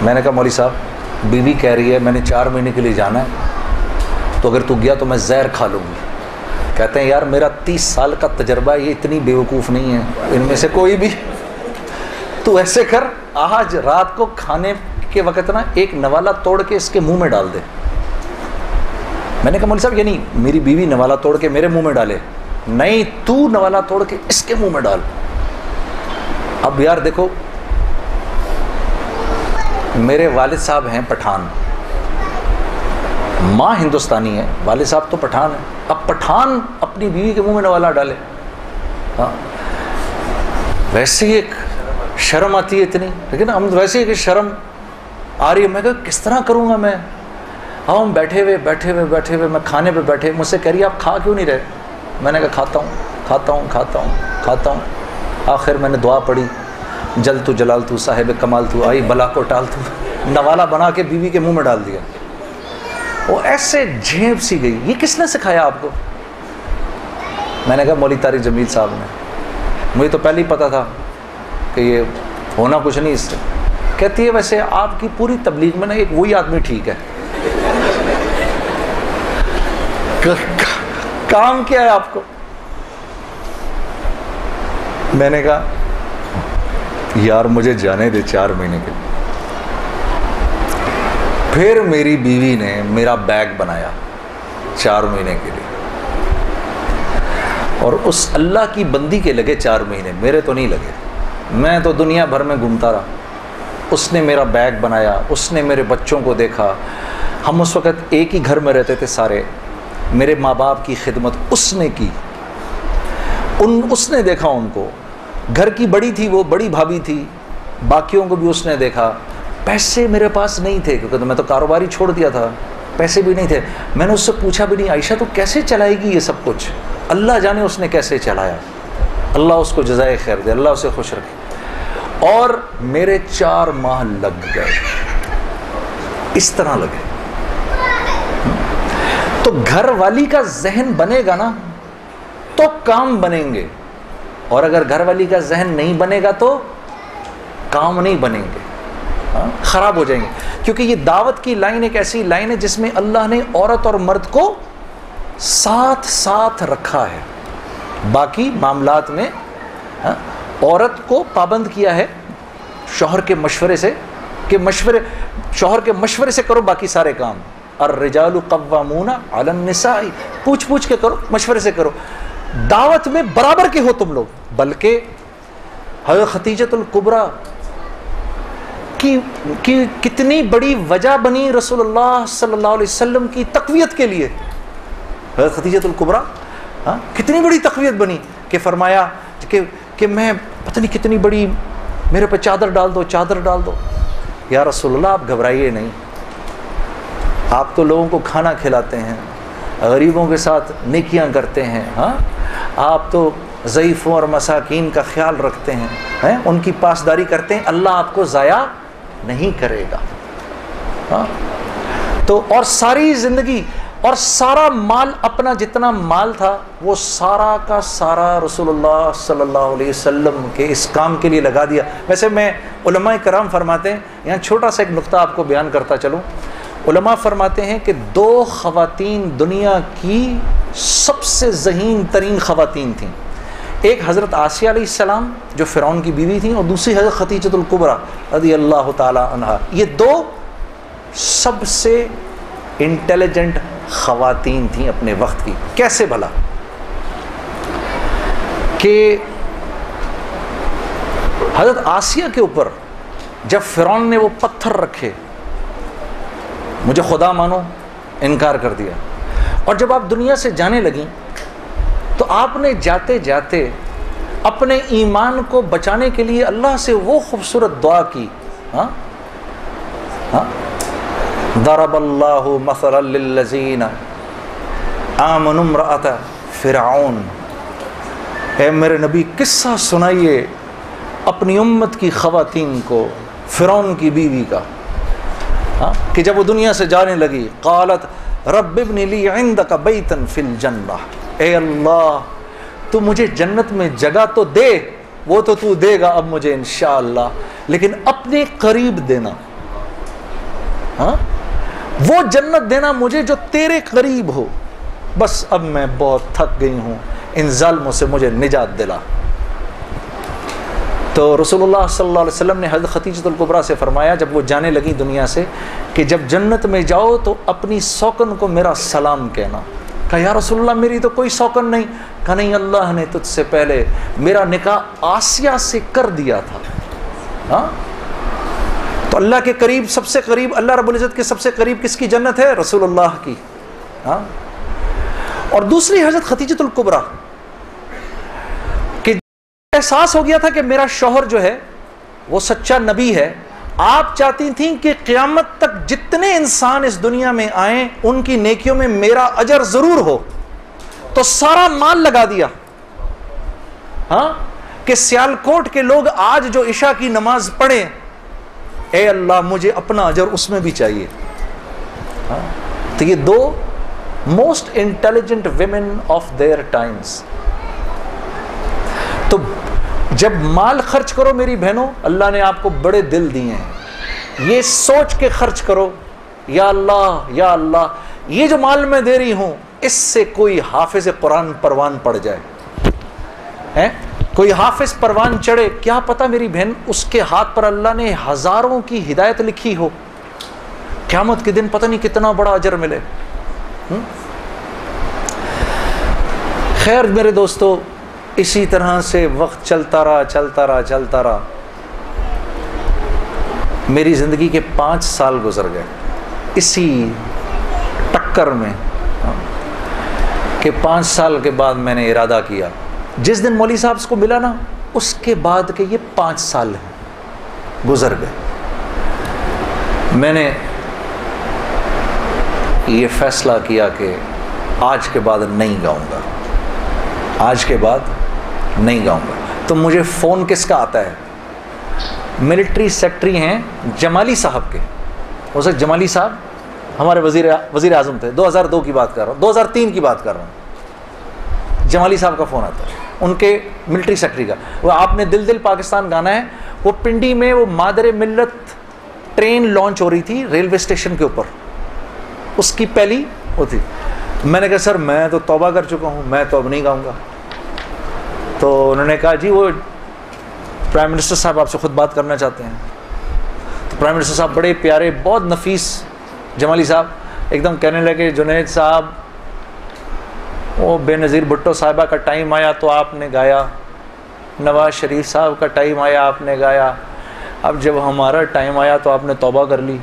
میں نے کہا مولوی صاحب بیوی کہہ رہی ہے میں نے 4 مہینے کے لیے جانا ہے, تو اگر تو گیا تو میں زہر کھا لوں گی. کہتے ہیں یار میرا 30 سال کا تجربہ, یہ اتنی بیوقوف نہیں ہے ان میں سے کوئی بھی. تو ایسے کر آج رات کو کھانے کے وقت نا ایک نوالا توڑ کے اس کے منہ میں ڈال دے. میں نے کہا مولوی صاحب یہ نہیں میری بیوی نوالا توڑ کے میرے منہ میں ڈالے, نہیں تو نوالا توڑ کے اس کے منہ میں ڈال. اب یار دیکھو میرے والد صاحب ہیں پٹھان, ماں ہندوستانی ہے, والد صاحب تو پٹھان ہے. اب پٹھان اپنی بیوی کے منہ میں نوالا ڈالے. ہاں ویسے ہی ایک شرم آتی ہے اتنی, لیکن ہم ویسے ہی کہ شرم آ رہی ہے. میں کہا کس طرح کروں گا میں. ہم بیٹھے ہوئے میں کھانے پہ بیٹھے, مجھ سے کہہ رہی آپ کھا کیوں نہیں رہے. میں نے کہا کھاتا ہوں. آخر میں نے دعا پڑھی جل تو جلال تو صاحب کمال تو آئی بلا کو ٹال تو, نوالا بنا کے بیوی کے منہ میں ڈال دیا. وہ ایسے جھیپ سی گئی. یہ کس نے سکھایا آپ کو؟ میں نے کہا مولوی طارق جمیل صاحب نے. مجھے تو پہلے ہی پتا تھا کہ یہ ہونا کچھ نہیں اس سے. کہتی ہے ویسے آپ کی پوری تبلیغ میں نا ایک وہی آدمی ٹھیک ہے. کام کیا ہے آپ کو؟ میں نے کہا یار مجھے جانے دے 4 مہینے کے لیے. پھر میری بیوی نے میرا بیگ بنایا 4 مہینے کے لیے, اور اس اللہ کی بندی کے لگے 4 مہینے, میرے تو نہیں لگے. میں تو دنیا بھر میں گھومتا رہا. اس نے میرا بیگ بنایا, اس نے میرے بچوں کو دیکھا. ہم اس وقت ایک ہی گھر میں رہتے تھے سارے. میرے ماں باپ کی خدمت اس نے کی, اس نے دیکھا ان کو. گھر کی بڑی تھی وہ, بڑی بھابھی تھی, باقیوں کو بھی اس نے دیکھا. پیسے میرے پاس نہیں تھے کیونکہ میں تو کاروباری چھوڑ دیا تھا, پیسے بھی نہیں تھے. میں نے اس سے پوچھا بھی نہیں عائشہ تو کیسے چلائے گی یہ سب کچھ. اللہ جانے اس نے کیسے چلایا. اللہ اس کو جزائے خیر دے, اللہ اسے خوش رکھے. اور میرے 4 ماہ لگ گئے, اس طرح لگے. تو گھر والی کا ذہن بنے گا نا تو کام بنیں گے، اور اگر گھر والی کا ذہن نہیں بنے گا تو کام نہیں بنیں گے، خراب ہو جائیں گے. کیونکہ یہ دعوت کی لائن ایک ایسی لائن ہے جس میں اللہ نے عورت اور مرد کو ساتھ ساتھ رکھا ہے. باقی معاملات میں عورت کو پابند کیا ہے شوہر کے مشورے سے، کہ شوہر کے مشورے سے کرو باقی سارے کام. الرجال قوامون علی النساء، پوچھ کے کرو، مشورے سے کرو. دعوت میں برابر کے ہو تم لوگ. بلکہ حضرت خدیجۃ الکبریٰ کی کتنی بڑی وجہ بنی رسول اللہ صلی اللہ علیہ وسلم کی تقویت کے لیے. حضرت خدیجۃ الکبریٰ کتنی بڑی تقویت بنی کہ فرمایا کہ میں پتہ نہیں کتنی بڑی، میرے پہ چادر ڈال دو، چادر ڈال دو. یا رسول اللہ آپ گھبرائیے نہیں، آپ تو لوگوں کو کھانا کھلاتے ہیں، غریبوں کے ساتھ نیکیاں کرتے ہیں، آپ تو ضعیفوں اور مساکین کا خیال رکھتے ہیں، ان کی پاسداری کرتے ہیں، اللہ آپ کو ضائع نہیں کرے گا. تو اور ساری زندگی اور سارا مال، اپنا جتنا مال تھا وہ سارا کا سارا رسول اللہ صلی اللہ علیہ وسلم کے اس کام کے لیے لگا دیا. ویسے میں علماء کرام فرماتے ہیں، یہاں چھوٹا سا ایک نقطہ آپ کو بیان کرتا چلوں. علماء فرماتے ہیں کہ 2 خواتین دنیا کی سب سے ذہین ترین خواتین تھیں. ایک حضرت آسیہ علیہ السلام جو فرعون کی بیوی تھیں، اور دوسری حضرت خدیجۃ الکبریٰ رضی اللہ تعالی عنہا. یہ 2 سب سے انٹیلیجنٹ خواتین تھیں اپنے وقت کی. کیسے بھلا؟ کہ حضرت آسیہ کے اوپر جب فرعون نے وہ پتھر رکھے، مجھے خدا مانو، انکار کر دیا، اور جب آپ دنیا سے جانے لگیں تو آپ نے جاتے جاتے اپنے ایمان کو بچانے کے لیے اللہ سے وہ خوبصورت دعا کی. ضرب اللہ مثلا للذین آمنوا امرأۃ فرعون. اے میرے نبی قصہ سنائیے اپنی امت کی خواتین کو فرعون کی بیوی کا، کہ جب وہ دنیا سے جانے لگی، قالت رب ابن لی عندک بیتا فی الجنہ. اے اللہ تو مجھے جنت میں جگہ تو دے، وہ تو دے گا اب مجھے انشاءاللہ، لیکن اپنے قریب دینا، وہ جنت دینا مجھے جو تیرے قریب ہو. بس اب میں بہت تھک گئی ہوں، ان ظالموں سے مجھے نجات دلا. تو رسول اللہ صلی اللہ علیہ وسلم نے حضرت خدیجۃ الکبریٰ سے فرمایا جب وہ جانے لگی دنیا سے کہ جب جنت میں جاؤ تو اپنی سوکن کو میرا سلام کہنا. کہا یا رسول اللہ میری تو کوئی سوکن نہیں. کہا نہیں، اللہ نے تجھ سے پہلے میرا نکاح آسیہ سے کر دیا تھا. تو اللہ کے قریب، سب سے قریب، اللہ رب العزت کے سب سے قریب کس کی جنت ہے؟ رسول اللہ کی. اور دوسری حضرت خدیجۃ الکبریٰ کہ احساس ہو گیا تھا کہ میرا شوہر جو ہے وہ سچا نبی ہے. آپ چاہتی تھیں کہ قیامت تک جتنے انسان اس دنیا میں آئیں ان کی نیکیوں میں میرا اجر ضرور ہو. تو سارا مال لگا دیا کہ سیالکوٹ کے لوگ آج جو عشاء کی نماز پڑھیں، اے اللہ مجھے اپنا اجر اس میں بھی چاہیے. تو یہ 2 most intelligent women of their times. تو جب مال خرچ کرو میری بہنوں، اللہ نے آپ کو بڑے دل دیے ہیں، یہ سوچ کے خرچ کرو یا اللہ یا اللہ یہ جو مال میں دے رہی ہوں اس سے کوئی حافظ قرآن پروان پڑ جائے، کوئی حافظ پروان چڑھے، کیا پتہ میری بہن اس کے ہاتھ پر اللہ نے ہزاروں کی ہدایت لکھی ہو، قیامت کے دن پتہ نہیں کتنا بڑا اجر ملے. خیر میرے دوستو، اسی طرح سے وقت چلتا رہا. میری زندگی کے 5 سال گزر گئے اسی ٹکر میں کہ 5 سال کے بعد میں نے ارادہ کیا، جس دن مولوی صاحب کو ملا نا اس کے بعد کہ یہ 5 سال ہیں گزر گئے، میں نے یہ فیصلہ کیا کہ آج کے بعد نہیں گاؤں گا، آج کے بعد نہیں گاؤں گا. تو مجھے فون کس کا آتا ہے؟ ملٹری سیکٹری ہیں جمالی صاحب کے. ہو سکتا جمالی صاحب ہمارے وزیر اعظم تھے، 2002 کی بات کر رہا ہوں، 2003 کی بات کر رہا ہوں. جمالی صاحب کا فون آتا ہے, ان کے ملٹری سیکرٹری کا. وہ آپ نے دل دل پاکستان گانا ہے, وہ پنڈی میں وہ مادر ملت ٹرین لانچ ہو رہی تھی ریلوے اسٹیشن کے اوپر, اس کی پہلی وہ تھی. میں نے کہا سر میں تو توبہ کر چکا ہوں, میں تو اب نہیں گاؤں گا. تو انہوں نے کہا جی وہ پرائم منسٹر صاحب آپ سے خود بات کرنا چاہتے ہیں. تو پرائم منسٹر صاحب بڑے پیارے بہت نفیس جمالی صاحب ایک دم کہنے لگے جنید صاحب وہ بے نظیر بھٹو صاحبہ کا ٹائم آیا تو آپ نے گایا, نواز شریف صاحب کا ٹائم آیا آپ نے گایا, اب جب ہمارا ٹائم آیا تو آپ نے توبہ کر لی.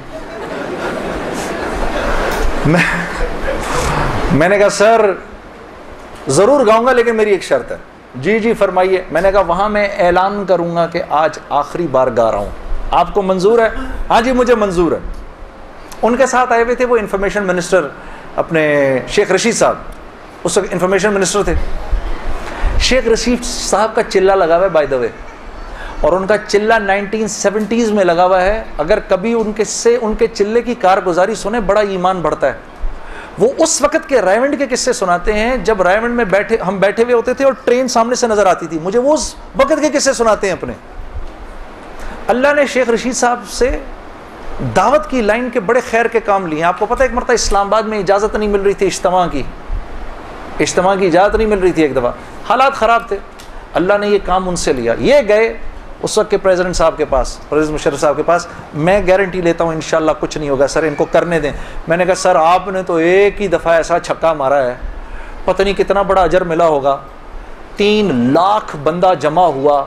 میں نے کہا سر ضرور گاؤں گا لیکن میری ایک شرط ہے. جی جی فرمائیے. میں نے کہا وہاں میں اعلان کروں گا کہ آج آخری بار گا رہا ہوں, آپ کو منظور ہے؟ ہاں جی مجھے منظور ہے. ان کے ساتھ آئے ہوئے تھے وہ انفارمیشن منسٹر اپنے شیخ رشید صاحب, اس وقت انفارمیشن منسٹر تھے. شیخ رشید صاحب کا چلہ لگا ہوا ہے بائی دا وے, اور ان کا چلہ 1970s میں لگا ہوا ہے. اگر کبھی ان کے چلے کی کارگزاری سنیں بڑا ایمان بڑھتا ہے. وہ اس وقت کے رائمنڈ کے قصے سناتے ہیں جب رائمنڈ میں ہم بیٹھے ہوئے ہوتے تھے اور ٹرین سامنے سے نظر آتی تھی. مجھے وہ اس وقت کے قصے سناتے ہیں اپنے. اللہ نے شیخ رشید صاحب سے دعوت کی لائن کے بڑے خیر کے کام لیے ہیں. آپ کو پتہ ہے ایک مرتبہ اسلام آباد میں اجازت نہیں مل رہی تھی اجتماع کی اجازت نہیں مل رہی تھی. ایک دفعہ حالات خراب تھے, اللہ نے یہ کام ان سے لیا. یہ گئے اس وقت کے پریزیڈنٹ صاحب کے پاس, پریزیڈنٹ مشرف صاحب کے پاس. میں گارنٹی لیتا ہوں انشاءاللہ کچھ نہیں ہوگا سر, ان کو کرنے دیں. میں نے کہا سر آپ نے تو ایک ہی دفعہ ایسا چھکا مارا ہے, پتہ نہیں کتنا بڑا اجر ملا ہوگا. 3 لاکھ بندہ جمع ہوا,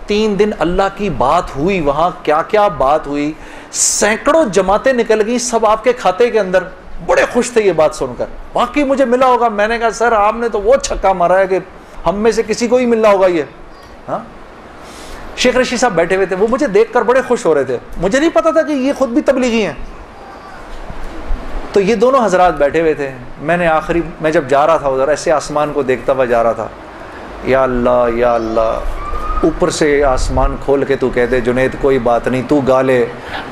3 دن اللہ کی بات ہوئی, وہاں کیا کیا بات ہوئی, سینکڑوں جماعتیں نکل گئی سب آپ کے کھاتے کے اندر. بڑے خوش تھے یہ بات سن کر, واقعی مجھے ملا ہوگا. میں نے کہا سر آپ نے تو وہ چھکا مارا ہے کہ ہم میں سے کسی کو ہی ملنا ہوگا یہ. ہاں شیخ رشید صاحب بیٹھے ہوئے تھے, وہ مجھے دیکھ کر بڑے خوش ہو رہے تھے. مجھے نہیں پتا تھا کہ یہ خود بھی تبلیغی ہیں. تو یہ دونوں حضرات بیٹھے ہوئے تھے. میں جب جا رہا تھا ادھر ایسے آسمان کو دیکھتا ہوا جا رہا تھا, یا اللہ اوپر سے آسمان کھول کے تو کہہ دے جنید کوئی بات نہیں تو گا لے.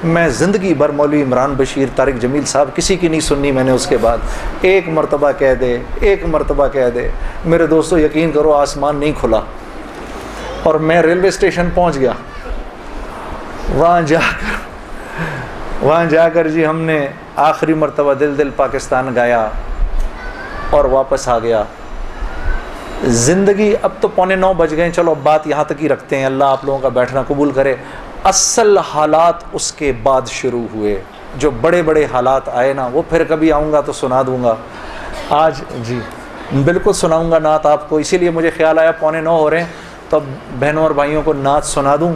میں زندگی بھر مولوی عمران بشیر, طارق جمیل صاحب کسی کی نہیں سننی میں نے. اس کے بعد ایک مرتبہ کہہ دے. میرے دوستو یقین کرو آسمان نہیں کھلا, اور میں ریلوے اسٹیشن پہنچ گیا. وہاں جا کر جی ہم نے آخری مرتبہ دل دل پاکستان گایا اور واپس آ گیا. زندگی اب تو 8:45 بج گئے, چلو اب بات یہاں تک ہی رکھتے ہیں, اللہ آپ لوگوں کا بیٹھنا قبول کرے. اصل حالات اس کے بعد شروع ہوئے, جو بڑے بڑے حالات آئے نا وہ پھر کبھی آؤں گا تو سنا دوں گا. آج جی بالکل سناؤں گا نعت آپ کو, اسی لیے مجھے خیال آیا 8:45 ہو رہے ہیں تو اب بہنوں اور بھائیوں کو نعت سنا دوں.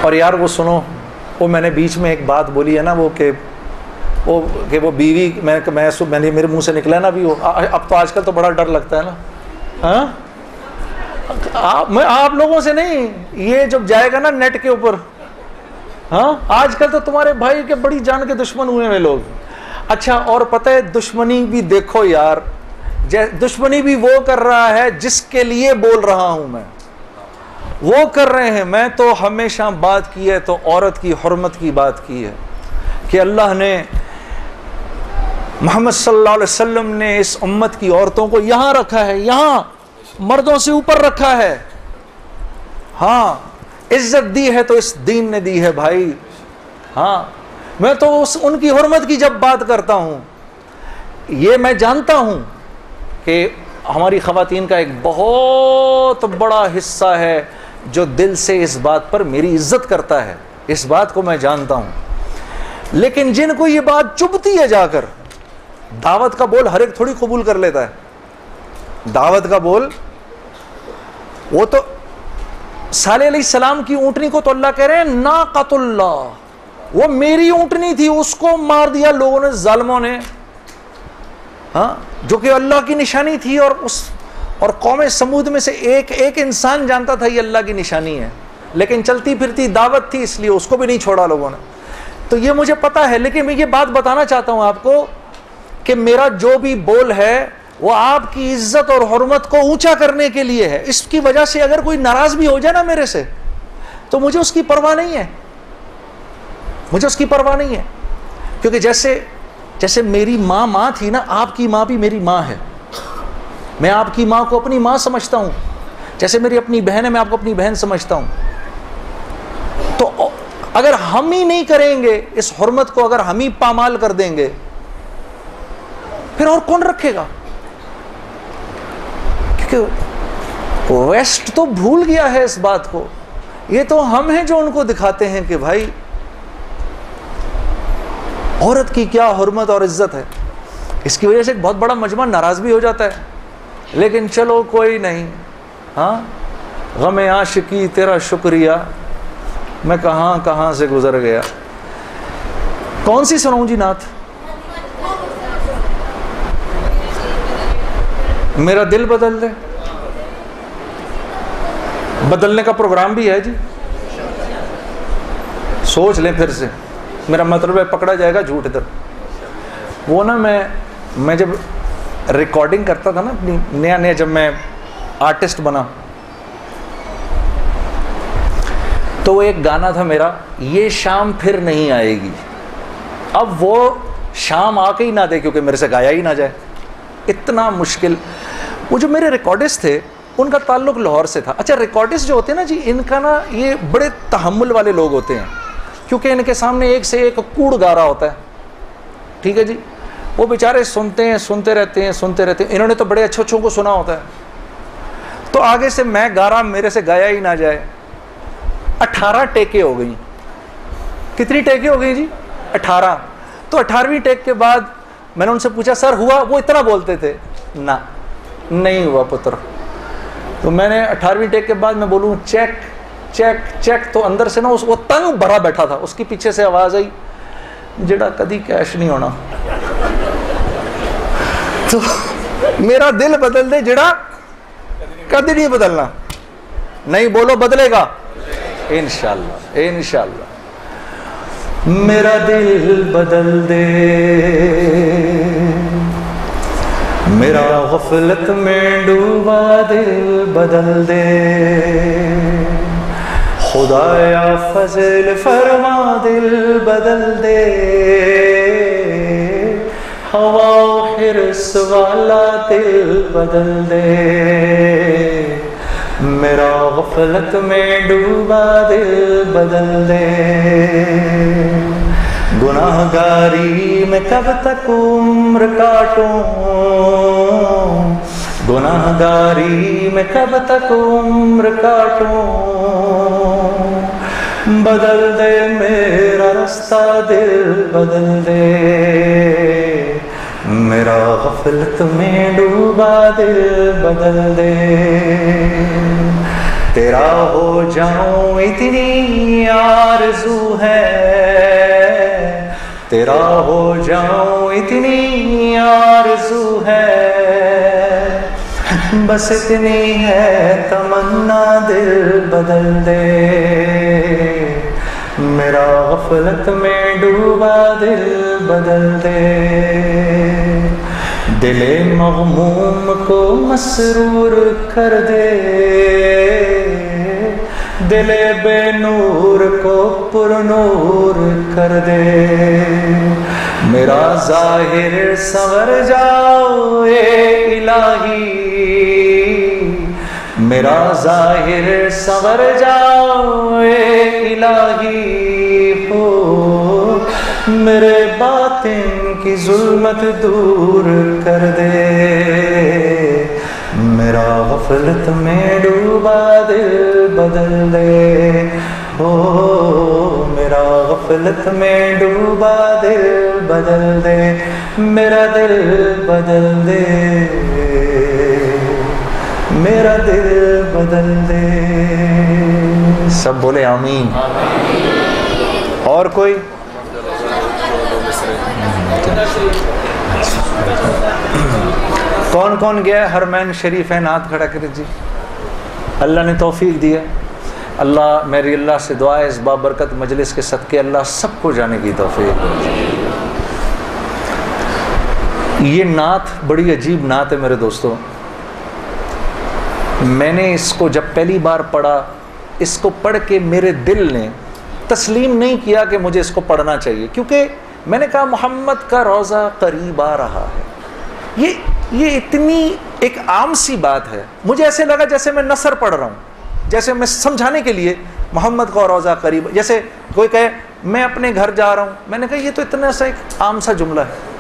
اور یار وہ سنو, وہ میں نے بیچ میں ایک بات بولی ہے نا وہ کہ وہ بیوی میں میرے منہ سے نکلا ہے نا ابھی, اب تو آج کل تو بڑا ڈر لگتا ہے نا. ہاں میں آپ لوگوں سے نہیں, یہ جب جائے گا نا نیٹ کے اوپر, ہاں آج کل تو تمہارے بھائی کے بڑی جان کے دشمن ہوئے ہیں لوگ. اچھا اور پتہ ہے دشمنی بھی دیکھو یار, دشمنی بھی وہ کر رہا ہے جس کے لیے بول رہا ہوں میں, وہ کر رہے ہیں. میں تو ہمیشہ بات کی ہے تو عورت کی حرمت کی بات کی ہے کہ اللہ نے محمد صلی اللہ علیہ وسلم نے اس امت کی عورتوں کو یہاں رکھا ہے, یہاں مردوں سے اوپر رکھا ہے. ہاں عزت دی ہے تو اس دین نے دی ہے بھائی. ہاں میں تو ان کی حرمت کی جب بات کرتا ہوں, یہ میں جانتا ہوں کہ ہماری خواتین کا ایک بہت بڑا حصہ ہے جو دل سے اس بات پر میری عزت کرتا ہے, اس بات کو میں جانتا ہوں. لیکن جن کو یہ بات چبھتی ہے جا کر, دعوت کا بول ہر ایک تھوڑی قبول کر لیتا ہے. دعوت کا بول, وہ تو صالح علیہ السلام کی اونٹنی کو تو اللہ کہہ رہے ہیں ناقۃ اللہ, وہ میری اونٹنی تھی, اس کو مار دیا لوگوں نے, ظالموں نے, ہاں جو کہ اللہ کی نشانی تھی. اور قوم سمود میں سے ایک انسان جانتا تھا یہ اللہ کی نشانی ہے, لیکن چلتی پھرتی دعوت تھی اس لیے اس کو بھی نہیں چھوڑا لوگوں نے. تو یہ مجھے پتا ہے, لیکن میں یہ بات بتانا چاہتا ہوں آپ کو کہ میرا جو بھی بول ہے وہ آپ کی عزت اور حرمت کو اونچا کرنے کے لیے ہے. اس کی وجہ سے اگر کوئی ناراض بھی ہو جائے نا میرے سے تو مجھے اس کی پرواہ نہیں ہے, مجھے اس کی پرواہ نہیں ہے. کیونکہ جیسے میری ماں تھی نا, آپ کی ماں بھی میری ماں ہے. میں آپ کی ماں کو اپنی ماں سمجھتا ہوں، جیسے میری اپنی بہن ہے میں آپ کو اپنی بہن سمجھتا ہوں. تو اگر ہم ہی نہیں کریں گے اس حرمت کو، اگر ہم ہی پامال کر دیں گے، پھر اور کون رکھے گا؟ کیونکہ ویسٹ تو بھول گیا ہے اس بات کو. یہ تو ہم ہیں جو ان کو دکھاتے ہیں کہ بھائی عورت کی کیا حرمت اور عزت ہے. اس کی وجہ سے ایک بہت بڑا مجمع ناراض بھی ہو جاتا ہے، لیکن چلو کوئی نہیں. ہاں، غم عاشقی تیرا شکریہ، میں کہاں کہاں سے گزر گیا. کون سی سناؤں جی نعت؟ میرا دل بدل دے. بدلنے کا پروگرام بھی ہے جی، سوچ لیں پھر سے. میرا مطلب ہے پکڑا جائے گا جھوٹ ادھر. وہ نا میں جب ریکارڈنگ کرتا تھا نا اپنی نیا جب میں آرٹسٹ بنا، تو وہ ایک گانا تھا میرا، یہ شام پھر نہیں آئے گی. اب وہ شام آ کے ہی نہ دے کیونکہ میرے سے گایا ہی نہ جائے. اتنا مشکل. وہ جو میرے ریکارڈسٹ تھے ان کا تعلق لاہور سے تھا. اچھا، ریکارڈسٹ جو ہوتے ہیں نا جی، ان کا نا یہ بڑے تحمل والے لوگ ہوتے ہیں، کیونکہ ان کے سامنے ایک سے ایک کوڑ گا رہا ہوتا ہے. ٹھیک ہے جی، وہ بیچارے سنتے رہتے ہیں. انہوں نے تو بڑے اچھوں کو سنا ہوتا ہے. تو آگے سے میں گا رہا، میرے سے گایا ہی نہ جائے. 18 ٹیکیں ہو گئیں. کتنی ٹیکیں ہو گئی جی؟ 18. تو 18ویں ٹیک کے بعد میں نے ان سے پوچھا سر ہوا؟ وہ اتنا بولتے تھے نہ، نہیں ہوا پتر. تو میں نے 18ویں ٹیک کے بعد میں بولوں چیک چیک چیک، تو اندر سے نا وہ تنگ بھرا بیٹھا تھا. اس کی پیچھے سے آواز آئی، جڑا کدی کیش نہیں ہونا. تو میرا دل بدل دے جڑا کدی نہیں بدلنا. نہیں بولو بدلے گا انشاءاللہ انشاءاللہ. میرا دل بدل دے، میرا غفلت میں ڈوبا دل بدل دے. خدایا فضل فرما دل بدل دے. ہوا حرص والا دل بدل دے. میرا غفلت میں ڈوبا دل بدل دے. گناہ گاری میں کب تک عمر کاٹوں، گناہ گاری میں کب تک عمر کاٹوں. بدل دے میرا رستہ دل بدل دے. میرا غفلت میں ڈوبا دل بدل دے. تیرا ہو جاؤں اتنی آرزو ہے، تیرا ہو جاؤں اتنی آرزو ہے. بس اتنی ہے تمنا دل بدل دے. میرا غفلت میں ڈوبا دل بدل دے. دل مغموم کو مسرور کر دے، دل بے نور کو پر نور کر دے. میرا ظاہر سنور جاؤ اے الہی، میرا ظاہر سنور جاؤ اے الہی. ہو میرے باطن کی ظلمت دور کر دے. میرا غفلت میں ڈوبا دل بدل دے. ہو میرا غفلت میں ڈوبا دل بدل دے. میرا دل بدل دے، میرا دل بدل دے. سب بولے آمین. اور کوئی؟ کون کون گیا حرمین شریفین؟ ہاتھ کھڑا کرے جی. اللہ نے توفیق دی ہے. اللہ میری اللہ سے دعا ہے اس بابرکت مجلس کے صدقے اللہ سب کو جانے کی توفیق. یہ نعت بڑی عجیب نعت ہے میرے دوستوں. میں نے اس کو جب پہلی بار پڑھا، اس کو پڑھ کے میرے دل نے تسلیم نہیں کیا کہ مجھے اس کو پڑھنا چاہیے، کیونکہ میں نے کہا محمد کا روزہ قریب آ رہا ہے. یہ اتنی ایک عام سی بات ہے. مجھے ایسے لگا جیسے میں نثر پڑھ رہا ہوں, جیسے میں سمجھانے کے لیے محمد کا روضہ قریب, جیسے کوئی کہے میں اپنے گھر جا رہا ہوں. میں نے کہا یہ تو اتنا سا ایک عام سا جملہ ہے.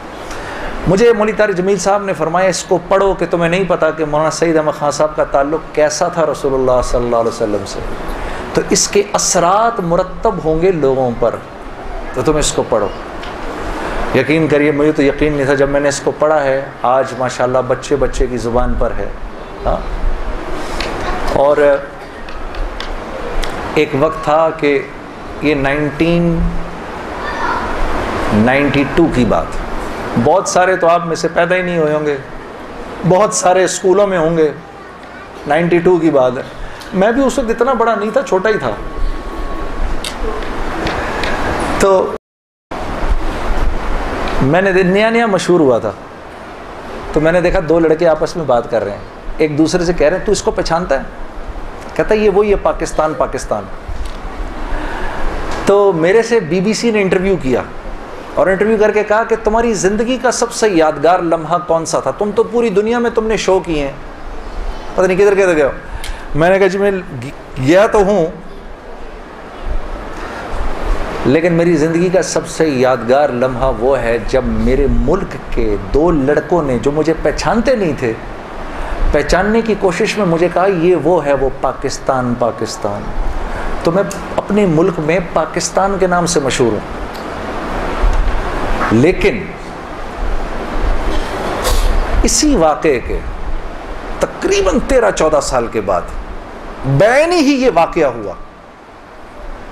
مجھے مولوی طارق جمیل صاحب نے فرمایا اس کو پڑھو کہ تمہیں نہیں پتا کہ مولانا سعید احمد خان صاحب کا تعلق کیسا تھا رسول اللہ صلی اللہ علیہ وسلم سے, تو اس کے اثرات مرتب ہوں گے لوگوں پر, تو تم اس کو پڑھو. یقین کریے مجھے تو یقین نہیں تھا جب میں نے اس کو پڑھا ہے. آج ماشاءاللہ بچے بچے کی زبان پر ہے. ہاں, اور ایک وقت تھا کہ یہ 1992 کی بات, بہت سارے تو آپ میں سے پیدا ہی نہیں ہوئے ہوں گے, بہت سارے اسکولوں میں ہوں گے. 92 کی بات ہے. میں بھی اس وقت اتنا بڑا نہیں تھا, چھوٹا ہی تھا. تو میں نے نیا نیا مشہور ہوا تھا, تو میں نے دیکھا دو لڑکے آپس میں بات کر رہے ہیں, ایک دوسرے سے کہہ رہے ہیں تو اس کو پہچانتا ہے؟ کہتا ہے یہ وہی ہے پاکستان پاکستان. تو میرے سے بی بی سی نے انٹرویو کیا, اور انٹرویو کر کے کہا کہ تمہاری زندگی کا سب سے یادگار لمحہ کون سا تھا؟ تم تو پوری دنیا میں تم نے شو کیے ہیں, پتہ نہیں کدھر کدھر گئے ہو. میں نے کہا جی میں گیا تو ہوں, لیکن میری زندگی کا سب سے یادگار لمحہ وہ ہے جب میرے ملک کے دو لڑکوں نے جو مجھے پہچانتے نہیں تھے, پہچاننے کی کوشش میں مجھے کہا یہ وہ ہے وہ پاکستان پاکستان. تو میں اپنے ملک میں پاکستان کے نام سے مشہور ہوں. لیکن اسی واقعے کے تقریباً 13-14 سال کے بعد بعینی ہی یہ واقعہ ہوا.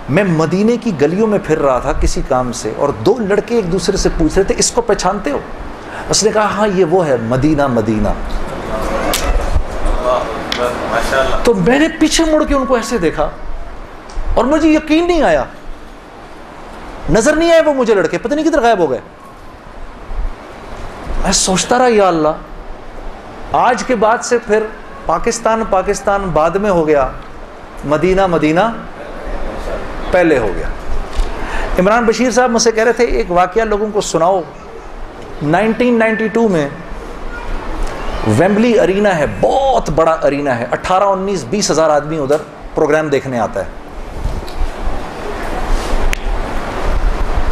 میں مدینے کی گلیوں میں پھر رہا تھا کسی کام سے, اور دو لڑکے ایک دوسرے سے پوچھ رہے تھے اس کو پہچانتے ہو؟ اس نے کہا ہاں یہ وہ ہے مدینہ مدینہ. تو میں نے پیچھے مڑ کے ان کو ایسے دیکھا اور مجھے یقین نہیں آیا, نظر نہیں آئے وہ مجھے لڑکے, پتہ نہیں کدھر غائب ہو گئے. میں سوچتا رہا یا اللہ, آج کے بعد سے پھر پاکستان پاکستان بعد میں ہو گیا, مدینہ مدینہ پہلے ہو گیا. عمران بشیر صاحب مجھ سے کہہ رہے تھے ایک واقعہ لوگوں کو سناؤ. 1992 میں ویمبلی ارینا ہے, بہت بڑا ارینا ہے, 18-19-20 ہزار آدمی ادھر پروگرام دیکھنے آتا ہے.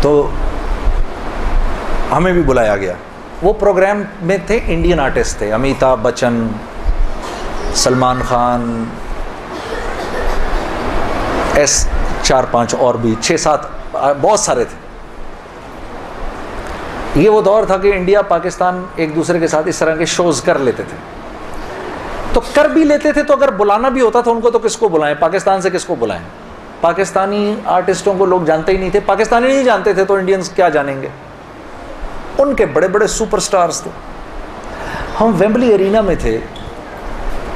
تو ہمیں بھی بلایا گیا. وہ پروگرام میں تھے انڈین آرٹسٹ تھے, امیتابھ بچن, سلمان خان, 4-5 اور بھی 6-7 بہت سارے تھے. یہ وہ دور تھا کہ انڈیا پاکستان ایک دوسرے کے ساتھ اس طرح کے شوز کر لیتے تھے. تو کر بھی لیتے تھے, تو اگر بلانا بھی ہوتا تھا ان کو تو کس کو بلائیں, پاکستان سے کس کو بلائیں؟ پاکستانی آرٹسٹوں کو لوگ جانتے ہی نہیں تھے, پاکستانی نہیں جانتے تھے تو انڈینز کیا جانیں گے. ان کے بڑے بڑے سپر سٹارز تھے. ہم ویمبلی ارینا میں تھے,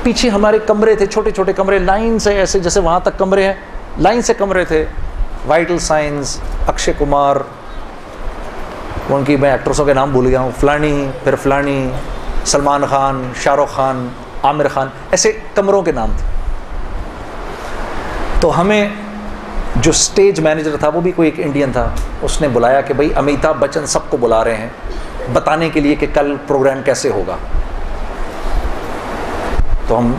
پیچھے ہمارے کمرے تھے, چھوٹے چھوٹے کمرے, لائن سے ایسے جیسے وہاں تک کمرے ہیں, لائن سے کمرے تھے. وائٹل سائنس, اکشے کمار, ان کی میں ایکٹرسوں کے نام بھول گیا ہوں, فلانی پھر فلانی, سلمان خان, شاہ رخ خان, عامر خان, ایسے کمروں کے نام تھے. تو ہمیں جو سٹیج مینیجر تھا وہ بھی کوئی ایک انڈین تھا, اس نے بلایا کہ بھائی امیتابھ بچن سب کو بلا رہے ہیں بتانے کے لیے کہ کل پروگرام کیسے ہوگا. تو ہم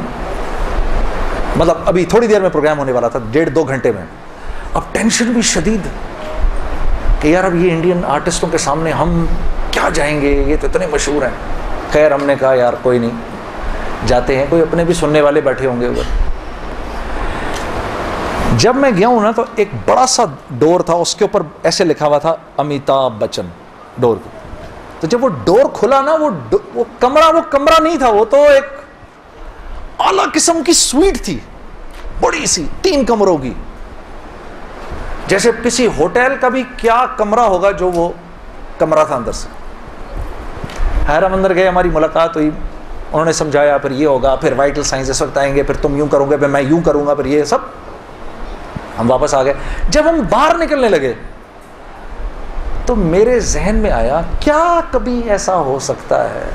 مطلب ابھی تھوڑی دیر میں پروگرام ہونے والا تھا, 1.5-2 گھنٹے میں. اب ٹینشن بھی شدید کہ یار اب یہ انڈین آرٹسٹوں کے سامنے ہم کیا جائیں گے, یہ تو اتنے مشہور ہیں. خیر ہم نے کہا یار کوئی نہیں, جاتے ہیں, کوئی اپنے بھی سننے والے بیٹھے ہوں گے ادھر. جب میں گیا ہوں نا تو ایک بڑا سا ڈور تھا, اس کے اوپر ایسے لکھا ہوا تھا امیتابھ بچن ڈور کو. تو جب وہ ڈور کھلا نا, وہ کمرہ نہیں تھا, وہ تو ایک اعلیٰ قسم کی سویٹ تھی, بڑی سی 3 کمروں کی, جیسے کسی ہوٹل کا بھی کیا کمرہ ہوگا جو وہ کمرہ تھا اندر سے. خیر ہم اندر گئے, ہماری ملاقات ہوئی, انہوں نے سمجھایا پھر یہ ہوگا, پھر وائٹل سائنس اس وقت آئیں گے, پھر تم یوں کرو گے, پھر میں یوں کروں گا, پھر یہ سب. ہم واپس آ گئے. جب ہم باہر نکلنے لگے تو میرے ذہن میں آیا کیا کبھی ایسا ہو سکتا ہے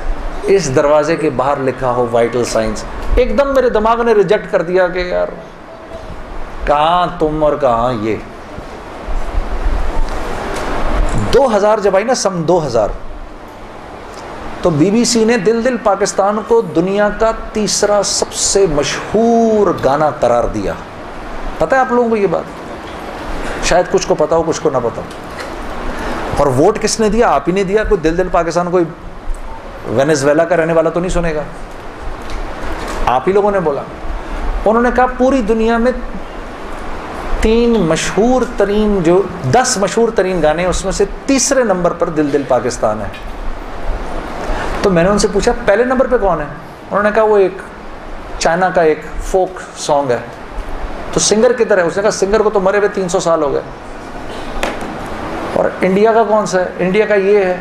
اس دروازے کے باہر لکھا ہو وائٹل سائنس. ایک دم میرے دماغ نے ریجیکٹ کر دیا کہ یار کہاں تم اور کہاں یہ. 2000 جب آئی نا, سن 2000, تو بی بی سی نے دل دل پاکستان کو دنیا کا تیسرا سب سے مشہور گانا قرار دیا. پتہ ہے آپ لوگوں کو یہ بات؟ شاید کچھ کو پتا ہو, کچھ کو نہ پتا ہو. اور ووٹ کس نے دیا؟ آپ ہی نے دیا. کوئی دل دل پاکستان کوئی وینیزویلا کا رہنے والا تو نہیں سنے گا, آپ ہی لوگوں نے بولا. انہوں نے کہا پوری دنیا میں 10 مشہور ترین گانے, اس میں سے تیسرے نمبر پر دل دل پاکستان ہے. تو میں نے ان سے پوچھا پہلے نمبر پہ کون ہے؟ انہوں نے کہا وہ ایک چائنا کا ایک فوک سانگ ہے. تو سنگر کدھر ہے؟ اس نے کہا سنگر کو تو مرے ہوئے 300 سال ہو گئے. اور انڈیا کا کون سا ہے؟ انڈیا کا یہ ہے.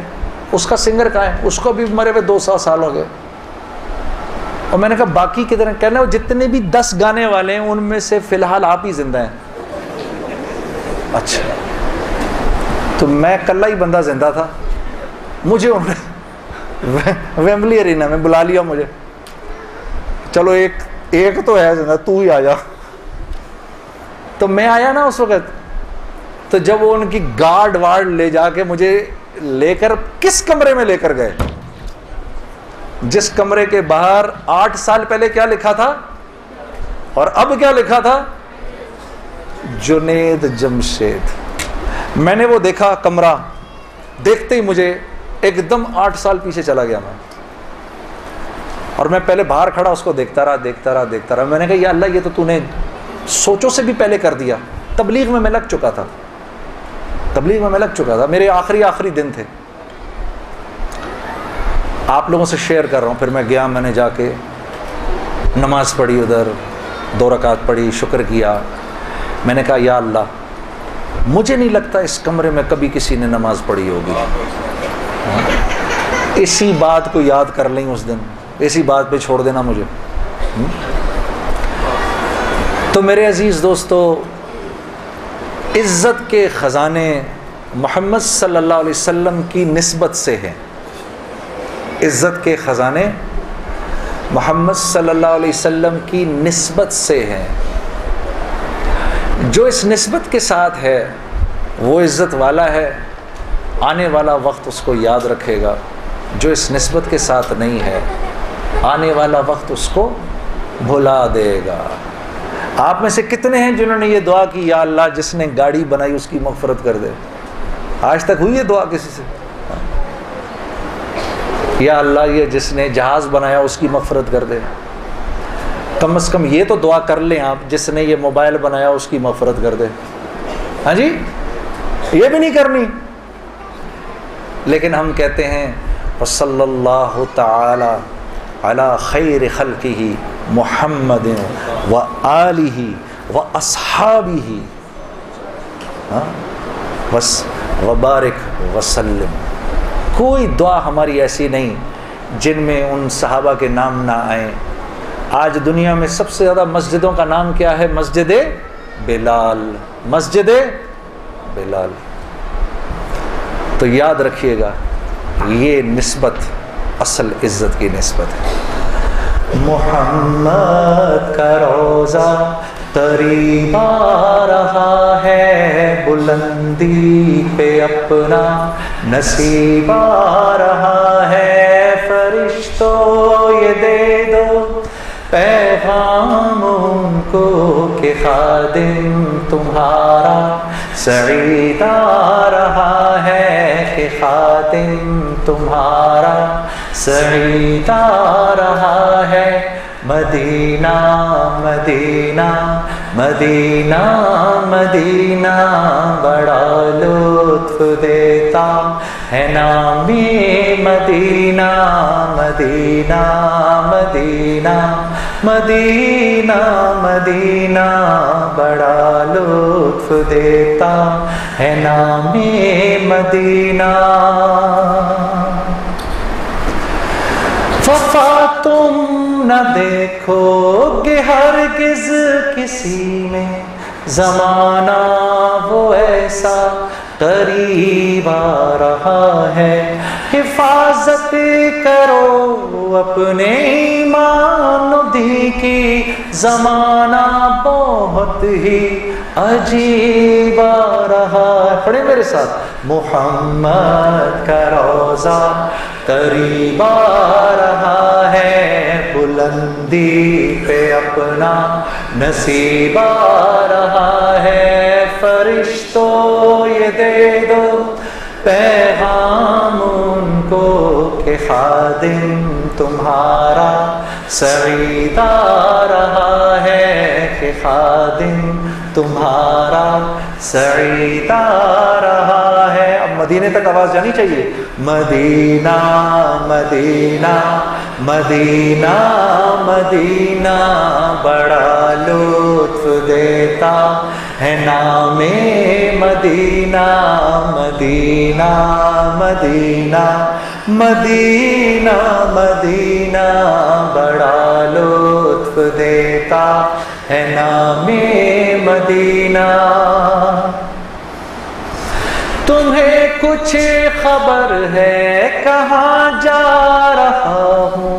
اس کا سنگر کہاں ہے؟ اس کو بھی مرے ہوئے 200 سال ہو گئے. اور میں نے کہا باقی کدھر ہیں؟ کہنا وہ جتنے بھی 10 گانے والے ہیں ان میں سے فی الحال آپ ہی زندہ ہیں. اچھا, تو میں کل ہی بندہ زندہ تھا, مجھے ویمبلی ارینا میں بلا لیا مجھے, چلو ایک تو ہے زندہ, تو ہی آ جا. تو میں آیا نا اس وقت, تو جب وہ ان کی گارڈ وارڈ لے جا کے مجھے لے کر کس کمرے میں لے کر گئے, جس کمرے کے باہر 8 سال پہلے کیا لکھا تھا اور اب کیا لکھا تھا, جنید جمشید. میں نے وہ دیکھا کمرہ, دیکھتے ہی مجھے ایک دم 8 سال پیچھے چلا گیا میں. اور میں پہلے باہر کھڑا اس کو دیکھتا رہا. میں نے کہا یا اللہ, یہ تو نے سوچوں سے بھی پہلے کر دیا. تبلیغ میں لگ چکا تھا, میرے آخری دن تھے. آپ لوگوں سے شیئر کر رہا ہوں. پھر میں گیا, میں نے جا کے نماز پڑھی, ادھر 2 رکعت پڑھی, شکر کیا. میں نے کہا یا اللہ, مجھے نہیں لگتا اس کمرے میں کبھی کسی نے نماز پڑھی ہوگی. اسی بات کو یاد کر لیں اس دن, اسی بات پہ چھوڑ دینا مجھے. تو میرے عزیز دوستو, عزت کے خزانے محمد صلی اللہ علیہ وسلم کی نسبت سے ہیں. عزت کے خزانے محمد صلی اللہ علیہ وسلم کی نسبت سے ہیں. جو اس نسبت کے ساتھ ہے وہ عزت والا ہے, آنے والا وقت اس کو یاد رکھے گا. جو اس نسبت کے ساتھ نہیں ہے, آنے والا وقت اس کو بھلا دے گا. آپ میں سے کتنے ہیں جنہوں نے یہ دعا کی, یا اللہ جس نے گاڑی بنائی اس کی مغفرت کر دے؟ آج تک ہوئی یہ دعا کسی سے؟ یا اللہ یہ جس نے جہاز بنایا اس کی مغفرت کر دے. کم از کم یہ تو دعا کر لیں آپ, جس نے یہ موبائل بنایا اس کی مغفرت کر دے. ہاں جی, یہ بھی نہیں کرنی. لیکن ہم کہتے ہیں وصلی اللہ تعالی علی خیر خلقہ محمد و آلہ و اصحابہ وبارک وسلم. کوئی دعا ہماری ایسی نہیں جن میں ان صحابہ کے نام نہ آئیں. آج دنیا میں سب سے زیادہ مسجدوں کا نام کیا ہے؟ مسجد بلال. مسجد بلال. تو یاد رکھیے گا, یہ نسبت اصل عزت کی نسبت ہے. محمد کا روزہ قریب آ رہا ہے, بلندی پہ اپنا نصیب آ رہا ہے. فرشتوں یہ دے دو پیغام ان کو کہ خادم تمہارا سعید آ رہا ہے, کہ خادم تمہارا سعید آ رہا ہے. مدینہ مدینہ مدینہ مدینہ بڑا لطف دیتا ہے نام مدینہ. مدینہ مدینہ مدینہ مدینہ بڑا لطف دیتا ہے نام مدینہ. وفا تم نہ دیکھو گے ہرگز کسی میں, زمانہ وہ ایسا قریب آ رہا ہے. حفاظت کرو اپنے ایمان دی کی, زمانہ بہت ہی عجیب آ رہا ہے. پڑھیں میرے ساتھ. محمد کا روزہ قریب آ رہا ہے، بلندی پہ اپنا نصیب آ رہا ہے، فرشتوں یہ دے دو پیغام ان کو کہ خادم تمہارا سعید آ رہا ہے، کہ خادم تمہارا سعید آ رہا ہے۔ اب مدینے تک آواز جانی چاہیے، مدینہ مدینہ مدینہ مدینہ بڑا لطف دیتا ہے نام مدینہ، مدینہ مدینہ مدینہ مدینہ بڑا لطف دیتا ہے نام مدینہ۔ تمہیں کچھ خبر ہے کہاں جا رہا ہوں،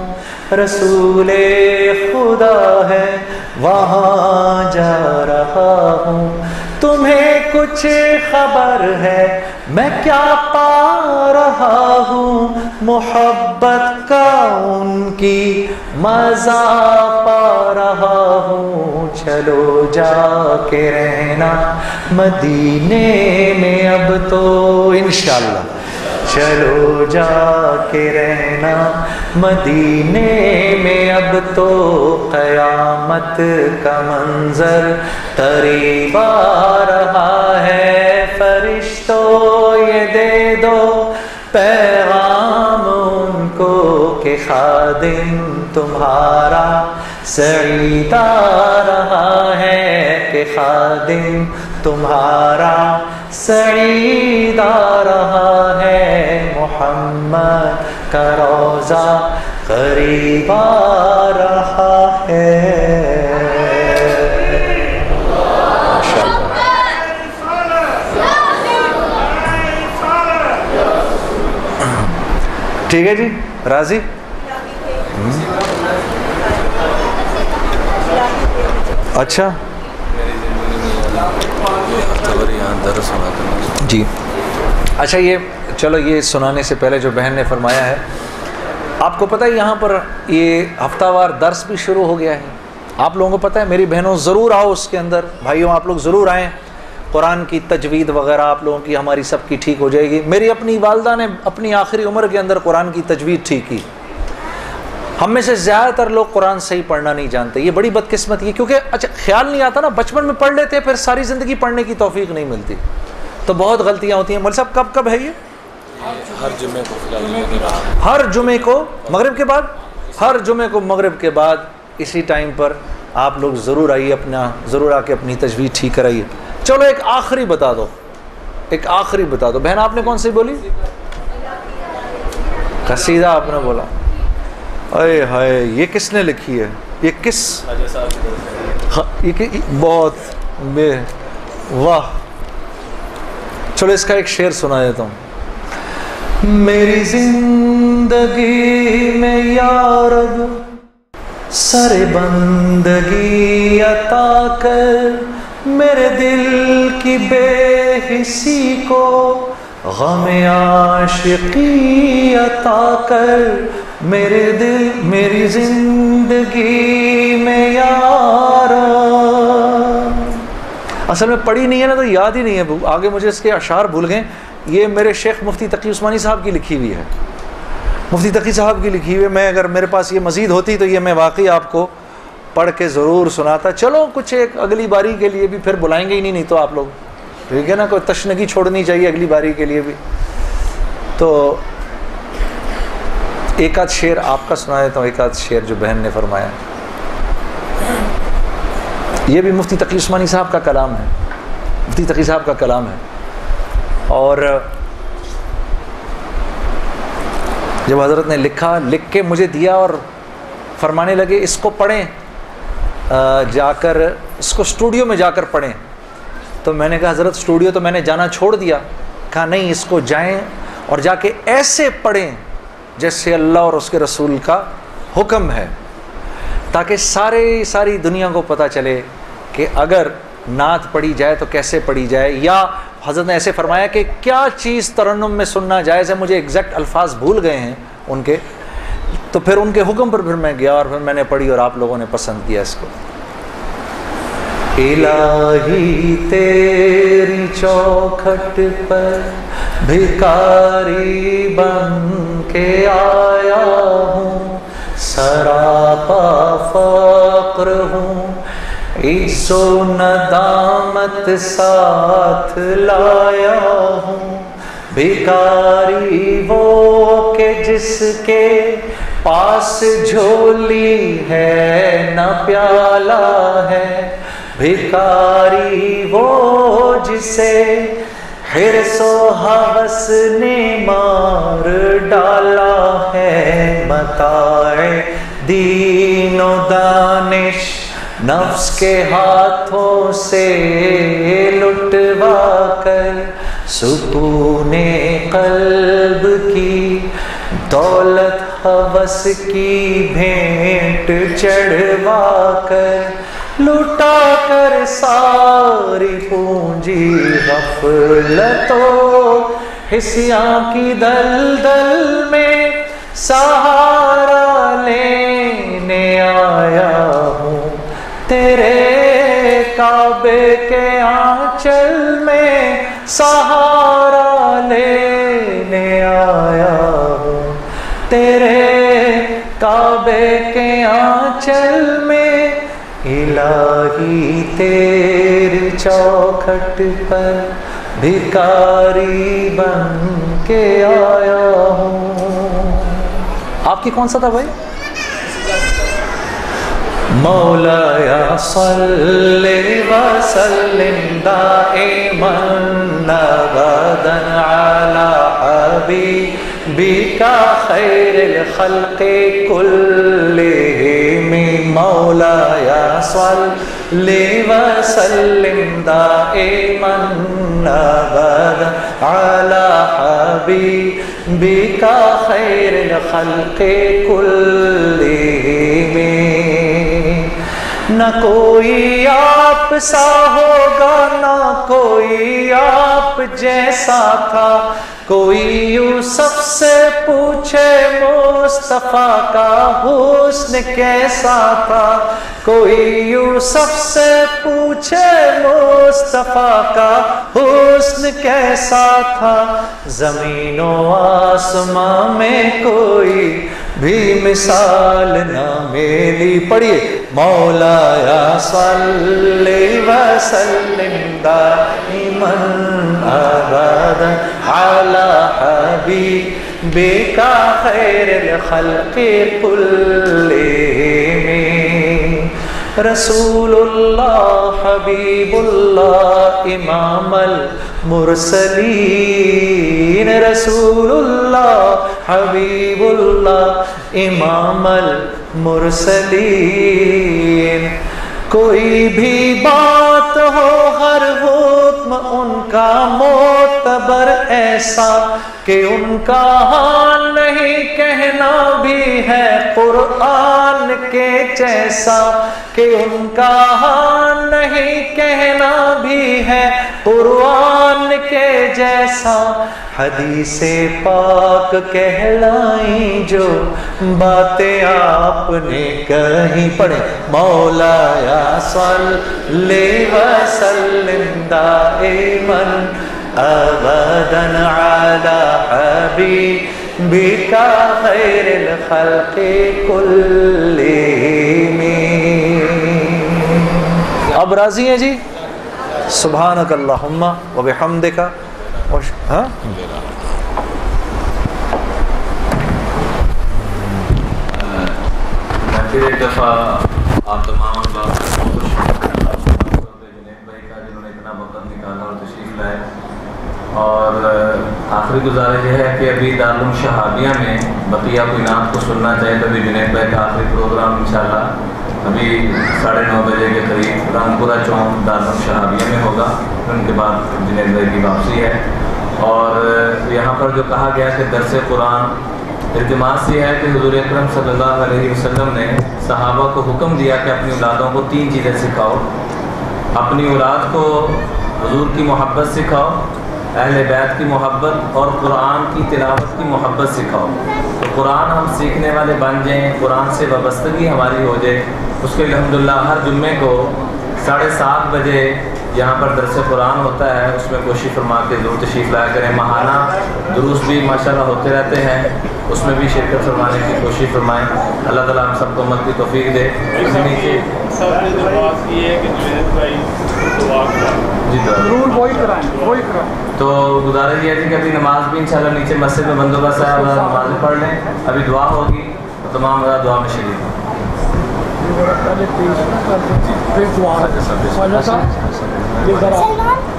رسول خدا ہے وہاں جا رہا ہوں۔ تمہیں کچھ خبر ہے میں کیا پا رہا ہوں، محبت کا ان کی مزہ پا رہا ہوں۔ چلو جا کے رہنا مدینے میں اب تو انشاءاللہ، چلو جا کے رہنا مدینے میں اب تو قیامت کا منظر قریب آ رہا ہے، فرشتوں یہ دے دو پیغام ان کو کہ خادم تمہارا سعید آ رہا ہے، کہ خادم تمہارا سعید آ رہا ہے، محمد کا روضہ قریب آ رہا ہے۔ ٹھیک ہے جی، راضی؟ اچھا جی، اچھا یہ چلو یہ سنانے سے پہلے جو بہن نے فرمایا ہے، آپ کو پتہ ہے یہاں پر یہ ہفتہ وار درس بھی شروع ہو گیا ہے، آپ لوگوں کو پتہ ہے؟ میری بہنوں ضرور آؤ اس کے اندر، بھائیوں آپ لوگ ضرور آئیں، قرآن کی تجوید وغیرہ آپ لوگوں کی ہماری سب کی ٹھیک ہو جائے گی۔ میری اپنی والدہ نے اپنی آخری عمر کے اندر قرآن کی تجوید ٹھیک کی۔ ہم میں سے زیادہ تر لوگ قرآن صحیح پڑھنا نہیں جانتے، یہ بڑی بدقسمتی ہے، کیونکہ اچھا خیال نہیں آتا نا، بچپن میں پڑھ لیتے پھر ساری زندگی پڑھنے کی توفیق نہیں ملتی، تو بہت غلطیاں ہوتی ہیں۔ مول صاحب کب کب ہے یہ؟ ہر جمعے کو، ہر جمعے کو مغرب کے بعد، ہر جمعے کو مغرب کے بعد اسی ٹائم پر آپ لوگ ضرور آئیے، اپنا ضرور آ کے اپنی تجوید ٹھیک کرائیے۔ چلو ایک آخری بتا دو، ایک آخری بتا دو، بہن آپ نے کون سی بولی؟ قصیدہ آپ نے بولا، اے ہائے یہ کس نے لکھی ہے؟ یہ کس؟ یہ بہت بے واہ، چلو اس کا ایک شعر سنا دیتا ہوں۔ میری زندگی میں یا رب سر بندگی عطا کر، میرے دل کی بے حسی کو غم عاشقی عطا کر، میرے دل میری زندگی میں یار۔ اصل میں پڑھی نہیں ہے نا تو یاد ہی نہیں ہے، آگے مجھے اس کے اشعار بھول گئے۔ یہ میرے شیخ مفتی تقی عثمانی صاحب کی لکھی ہوئی ہے، مفتی تقی صاحب کی لکھی ہوئی ہے۔ میں اگر میرے پاس یہ مزید ہوتی تو یہ میں واقعی آپ کو پڑھ کے ضرور سناتا۔ چلو کچھ ایک اگلی باری کے لیے بھی پھر بلائیں گے ہی نہیں تو آپ لوگ، ٹھیک ہے نا، کوئی تشنگی چھوڑنی چاہیے اگلی باری کے لیے بھی۔ تو ایک آدھ شعر آپ کا سنا دیتا ہوں، ایک آدھ شعر جو بہن نے فرمایا، یہ بھی مفتی تقی عثمانی صاحب کا کلام ہے، مفتی تقی صاحب کا کلام ہے۔ اور جب حضرت نے لکھا، لکھ کے مجھے دیا اور فرمانے لگے اس کو پڑھیں، جا کر اس کو اسٹوڈیو میں جا کر پڑھیں، تو میں نے کہا حضرت اسٹوڈیو تو میں نے جانا چھوڑ دیا۔ کہا نہیں، اس کو جائیں اور جا کے ایسے پڑھیں جیسے اللہ اور اس کے رسول کا حکم ہے، تاکہ ساری دنیا کو پتہ چلے کہ اگر نعت پڑھی جائے تو کیسے پڑھی جائے، یا حضرت نے ایسے فرمایا کہ کیا چیز ترنم میں سننا جائز ہے، مجھے ایگزیکٹ الفاظ بھول گئے ہیں، ان کے. تو پھر ان کے حکم پر پھر میں گیا اور پھر میں نے پڑھی اور آپ لوگوں نے پسند کیا اس کو. الہی تیری چوکھٹ پر بھکاری بن کے آیا ہوں, سراپا فقر ہوں, عز و ندامت ساتھ لایا ہوں. بھکاری وہ کہ جس کے پاس جھولی ہے نہ پیالہ ہے, بھکاری وہ جسے حرص و ہوس نے مار ڈالا ہے. متاع دین و دانش نفس کے ہاتھوں سے لٹوا کر, سکون قلب کی دولت ہوس کی بھینٹ چڑھوا کر, لٹا کر ساری پونجی غفلت و حسیاں کی دلدل میں سہارا لینے آیا ہوں. تیرے کعبے کے آنچل میں سہارا لینے آیا ہوں. تیرے کعبے کے آنچل میں الہی تیری چوکھٹ پر بھکاری بن کے آیا ہوں. آپ کی کون سا تھا بھائی؟ مولایا صلی وسلم دائما ابدا علی حبیبک خیر الخلق کلہم. مولایا صلی وسلم دائما ابدا علی حبیبک خیر الخلق کلہم. نہ کوئی آپ سا ہوگا نہ کوئی آپ جیسا تھا, کوئی یوسف سے پوچھے مصطفیٰ کا حسن کیسا تھا, کوئی یوسف سے پوچھے مصطفیٰ کا حسن کیسا تھا. زمین و آسمان میں کوئی بھی مثال نہ میری. پڑھیے مولایا صلی وسلم دائما ابدا علی حبیبک خیر الخلق کلہم. رسول اللہ حبیب اللہ امام المرسلین, رسول اللہ حبیب اللہ امام المرسلین. کوئی بھی بات ہو ہر حکم ان کا معتبر ایسا کہ ان کا حال نہیں کہنا بھی ہے قرآن کے جیسا, کہ ان کا حال نہیں کہنا بھی ہے قرآن کے جیسا. حدیث پاک کہلائیں جو باتیں آپ نے کہیں. پڑھیں مولایا صلی وسلم دائما ابدا علی حبیبک خیر الخلق کلہم. اب راضی ہیں جی؟ سبحانک اللہم و بحمدک. ہاں پھر ایک دفعہ آپ تمام جنید بھائی کا جنہوں نے اتنا وقت نکالا اور تشریف لائے. اور آخری گزارش یہ ہے کہ ابھی دارالعلوم شہابیہ میں بقیہ کوئی نعت کو سننا چاہے تو ابھی جنید بھائی کا آخری پروگرام انشاءاللہ ابھی 9:30 بجے کے قریب رامپورہ چوک دارالعلوم شہابیہ میں ہوگا. ان کے بعد جنید بھائی کی واپسی ہے. اور یہاں پر جو کہا گیا کہ درس قرآن التماس یہ ہے کہ حضور اکرم صلی اللہ علیہ وسلم نے صحابہ کو حکم دیا کہ اپنی اولادوں کو 3 چیزیں سکھاؤ. اپنی اولاد کو حضور کی محبت سکھاؤ, اہل بیت کی محبت اور قرآن کی تلاوت کی محبت سکھاؤ. تو قرآن ہم سیکھنے والے بن جائیں, قرآن سے وابستگی ہماری ہو جائے. اس کے الحمدللہ ہر جمعے کو 7:30 بجے یہاں پر درس قرآن ہوتا ہے, اس میں کوشش فرما کے ضرور تشریف لایا کریں. ماہانہ دروس بھی ماشاءاللہ ہوتے رہتے ہیں, اس میں بھی شرکت فرمانے کی کوشش فرمائیں. اللہ تعالیٰ ہم سب کو امت کی توفیق دے. تو گزارش یہ تھی کہ ابھی نماز بھی انشاءاللہ نیچے مسجد میں بندوبست ہے, نماز پڑھ لیں. ابھی دعا ہوگی تو تمام دعا میں شریک ہوں.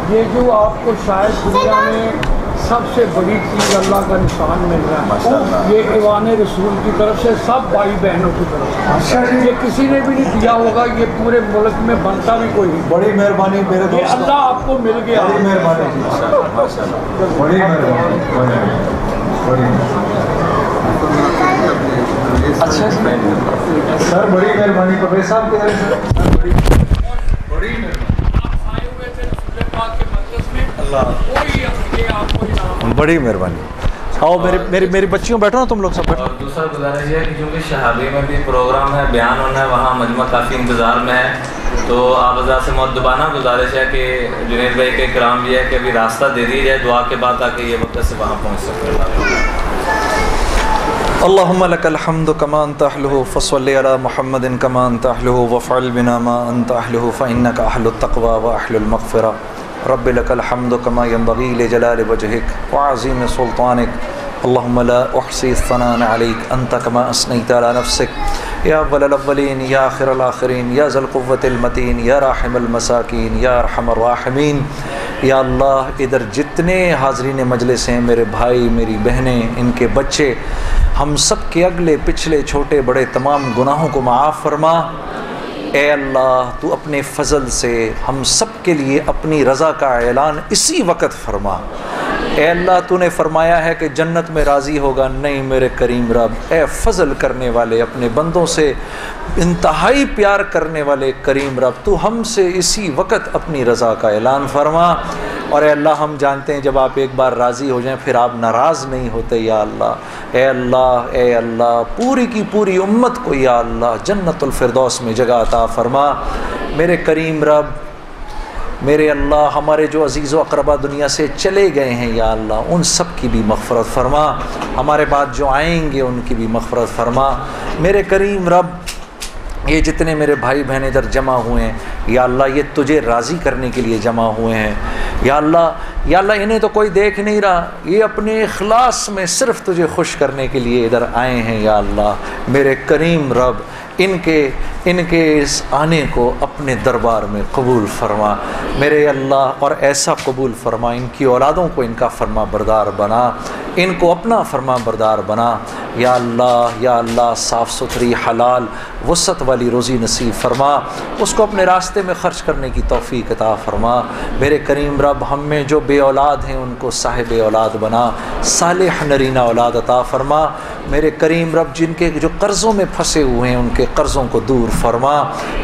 یہ جو آپ کو شاید دنیا میں سب سے بڑی چیز اللہ کا نشان مل رہا ہے, یہ ایوان رسول کی طرف سے سب بھائی بہنوں کی طرف سے, یہ کسی نے بھی نہیں دیا ہوگا, یہ پورے ملک میں بنتا بھی کوئی نہیں. بڑی مہربانی میرے دوست, یہ اللہ آپ کو مل گیا. بڑی مہربانی, بڑی مہربانی. اچھا سر, بڑی مہربانی پرویز صاحب کی طرف سے, بڑی بڑی مہربانی. آؤ میری بچیوں بیٹھو نا, تم لوگ سب بیٹھو. اور دوسرا گزارش یہ ہے کہ چونکہ شہابی میں بھی پروگرام ہے, بیان ہونا ہے, وہاں مجمع کافی انتظار میں ہے, تو آپ حضرات سے مؤدبانہ گزارش ہے کہ جنید بھائی کے کرام یہ ہے کہ ابھی راستہ دے دی جائے دعا کے بعد تاکہ یہ وقت سے وہاں پہنچ سکتے. اللهم لك الحمد كما أنت أهله فصل على محمد كما أنت أهله وفعل بنا ما أنت أهله فإنك أهل التقوى وأهل المغفرة. رب لك الحمد كما ينبغي لجلال وجهك وعظيم سلطانك. اللهم لا أحصي الثناء عليك أنت كما أثنيت على نفسك يا أول الأولين يا آخر الآخرين يا ذا القوة المتين يا راحم المساكين يا أرحم الراحمين. یا اللہ ادھر جتنے حاضرین مجلس ہیں, میرے بھائی میری بہنیں, ان کے بچے, ہم سب کے اگلے پچھلے چھوٹے بڑے تمام گناہوں کو معاف فرما. اے اللہ تو اپنے فضل سے ہم سب کے لیے اپنی رضا کا اعلان اسی وقت فرما. اے اللہ تو نے فرمایا ہے کہ جنت میں راضی ہوگا, نہیں میرے کریم رب, اے فضل کرنے والے, اپنے بندوں سے انتہائی پیار کرنے والے کریم رب, تو ہم سے اسی وقت اپنی رضا کا اعلان فرما. اور اے اللہ ہم جانتے ہیں جب آپ ایک بار راضی ہو جائیں پھر آپ ناراض نہیں ہوتے. یا اللہ, اے اللہ, اے اللہ, پوری کی پوری امت کو یا اللہ جنت الفردوس میں جگہ عطا فرما. میرے کریم رب, میرے اللہ, ہمارے جو عزیز و اقربا دنیا سے چلے گئے ہیں یا اللہ ان سب کی بھی مغفرت فرما. ہمارے بعد جو آئیں گے ان کی بھی مغفرت فرما. میرے کریم رب, یہ جتنے میرے بھائی بہنیں ادھر جمع ہوئے ہیں یا اللہ, یہ تجھے راضی کرنے کے لیے جمع ہوئے ہیں یا اللہ. یا اللہ انہیں تو کوئی دیکھ نہیں رہا, یہ اپنے اخلاص میں صرف تجھے خوش کرنے کے لیے ادھر آئے ہیں یا اللہ. میرے کریم رب, ان کے اس آنے کو اپنے دربار میں قبول فرما میرے اللہ, اور ایسا قبول فرما ان کی اولادوں کو ان کا فرما بردار بنا, ان کو اپنا فرما بردار بنا یا اللہ. یا اللہ صاف ستھری حلال وسعت والی روزی نصیب فرما, اس کو اپنے راستے میں خرچ کرنے کی توفیق عطا فرما. میرے کریم رب, ہم میں جو بے اولاد ہیں ان کو صاحب اولاد بنا, صالح نرینہ اولاد عطا فرما. میرے کریم رب, جن کے جو قرضوں میں پھنسے ہوئے ہیں ان کے قرضوں کو دور فرما,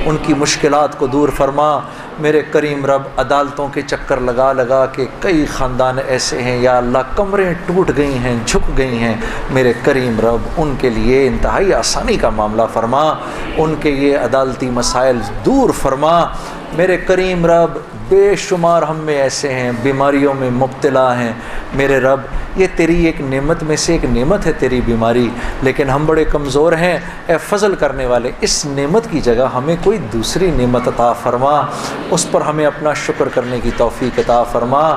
ان کی مشکلات کو دور فرما. میرے کریم رب, عدالتوں کے چکر لگا لگا کے کئی خاندان ایسے ہیں یا اللہ کمریں ٹوٹ گئی ہیں, جھک گئی ہیں. میرے کریم رب, ان کے لیے انتہائی آسانی کا معاملہ فرما, ان کے یہ عدالتی مسائل دور فرما. میرے کریم رب, بے شمار ہم میں ایسے ہیں بیماریوں میں مبتلا ہیں. میرے رب, یہ تیری ایک نعمت میں سے ایک نعمت ہے تیری بیماری, لیکن ہم بڑے کمزور ہیں. اے فضل کرنے والے, اس نعمت کی جگہ ہمیں کوئی دوسری نعمت عطا فرما, اس پر ہمیں اپنا شکر کرنے کی توفیق عطا فرما.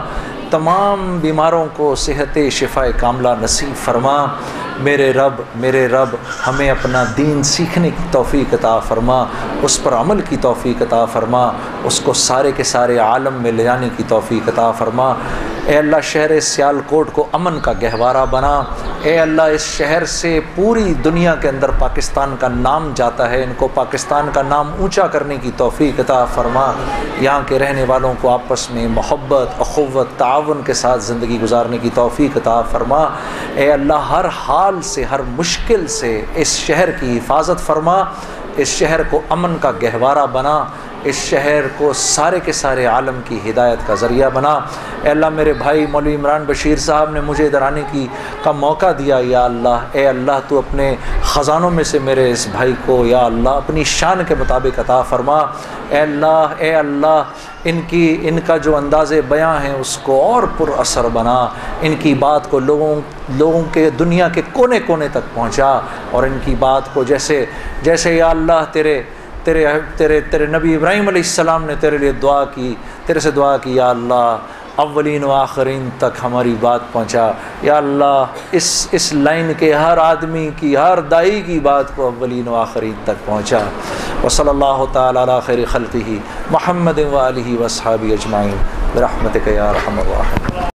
تمام بیماروں کو صحت شفا کاملہ نصیب فرما. میرے رب, ہمیں اپنا دین سیکھنے کی توفیق عطا فرما, اس پر عمل کی توفیق عطا فرما, اس کو سارے کے سارے عالم میں لے جانے کی توفیق عطا فرما. اے اللہ, شہر سیالکوٹ کو امن کا گہوارہ بنا. اے اللہ, اس شہر سے پوری دنیا کے اندر پاکستان کا نام جاتا ہے, ان کو پاکستان کا نام اونچا کرنے کی توفیق عطا فرما. یہاں کے رہنے والوں کو آپس میں محبت, اخوت, تعاون کے ساتھ زندگی گزارنے کی توفیق عطا فرما. اے اللہ, ہر حال سے, ہر مشکل سے اس شہر کی حفاظت فرما, اس شہر کو امن کا گہوارہ بنا. اس شہر کو سارے کے سارے عالم کی ہدایت کا ذریعہ بنا۔ اے اللہ میرے بھائی مولوی عمران بشیر صاحب نے مجھے ادھر آنے کا موقع دیا، یا اللہ اے اللہ تو اپنے خزانوں میں سے میرے اس بھائی کو یا اللہ اپنی شان کے مطابق عطا فرما۔ اے اللہ ان کا جو انداز بیاں ہے اس کو اور پر اثر بنا، ان کی بات کو لوگوں کے دنیا کے کونے کونے تک پہنچا، اور ان کی بات کو جیسے یا اللہ تیرے نبی ابراہیم علیہ السلام نے تیرے لیے دعا کی، تیرے سے دعا کی یا اللہ اولین و آخرین تک ہماری بات پہنچا، یا اللہ اس لائن کے ہر آدمی کی، ہر دائی کی بات کو اولین و آخرین تک پہنچا۔ وصلی اللہ تعالی علی خیر خلقہ محمد و آلہ و اصحابہ اجمعین برحمتک یا ارحم الراحمین۔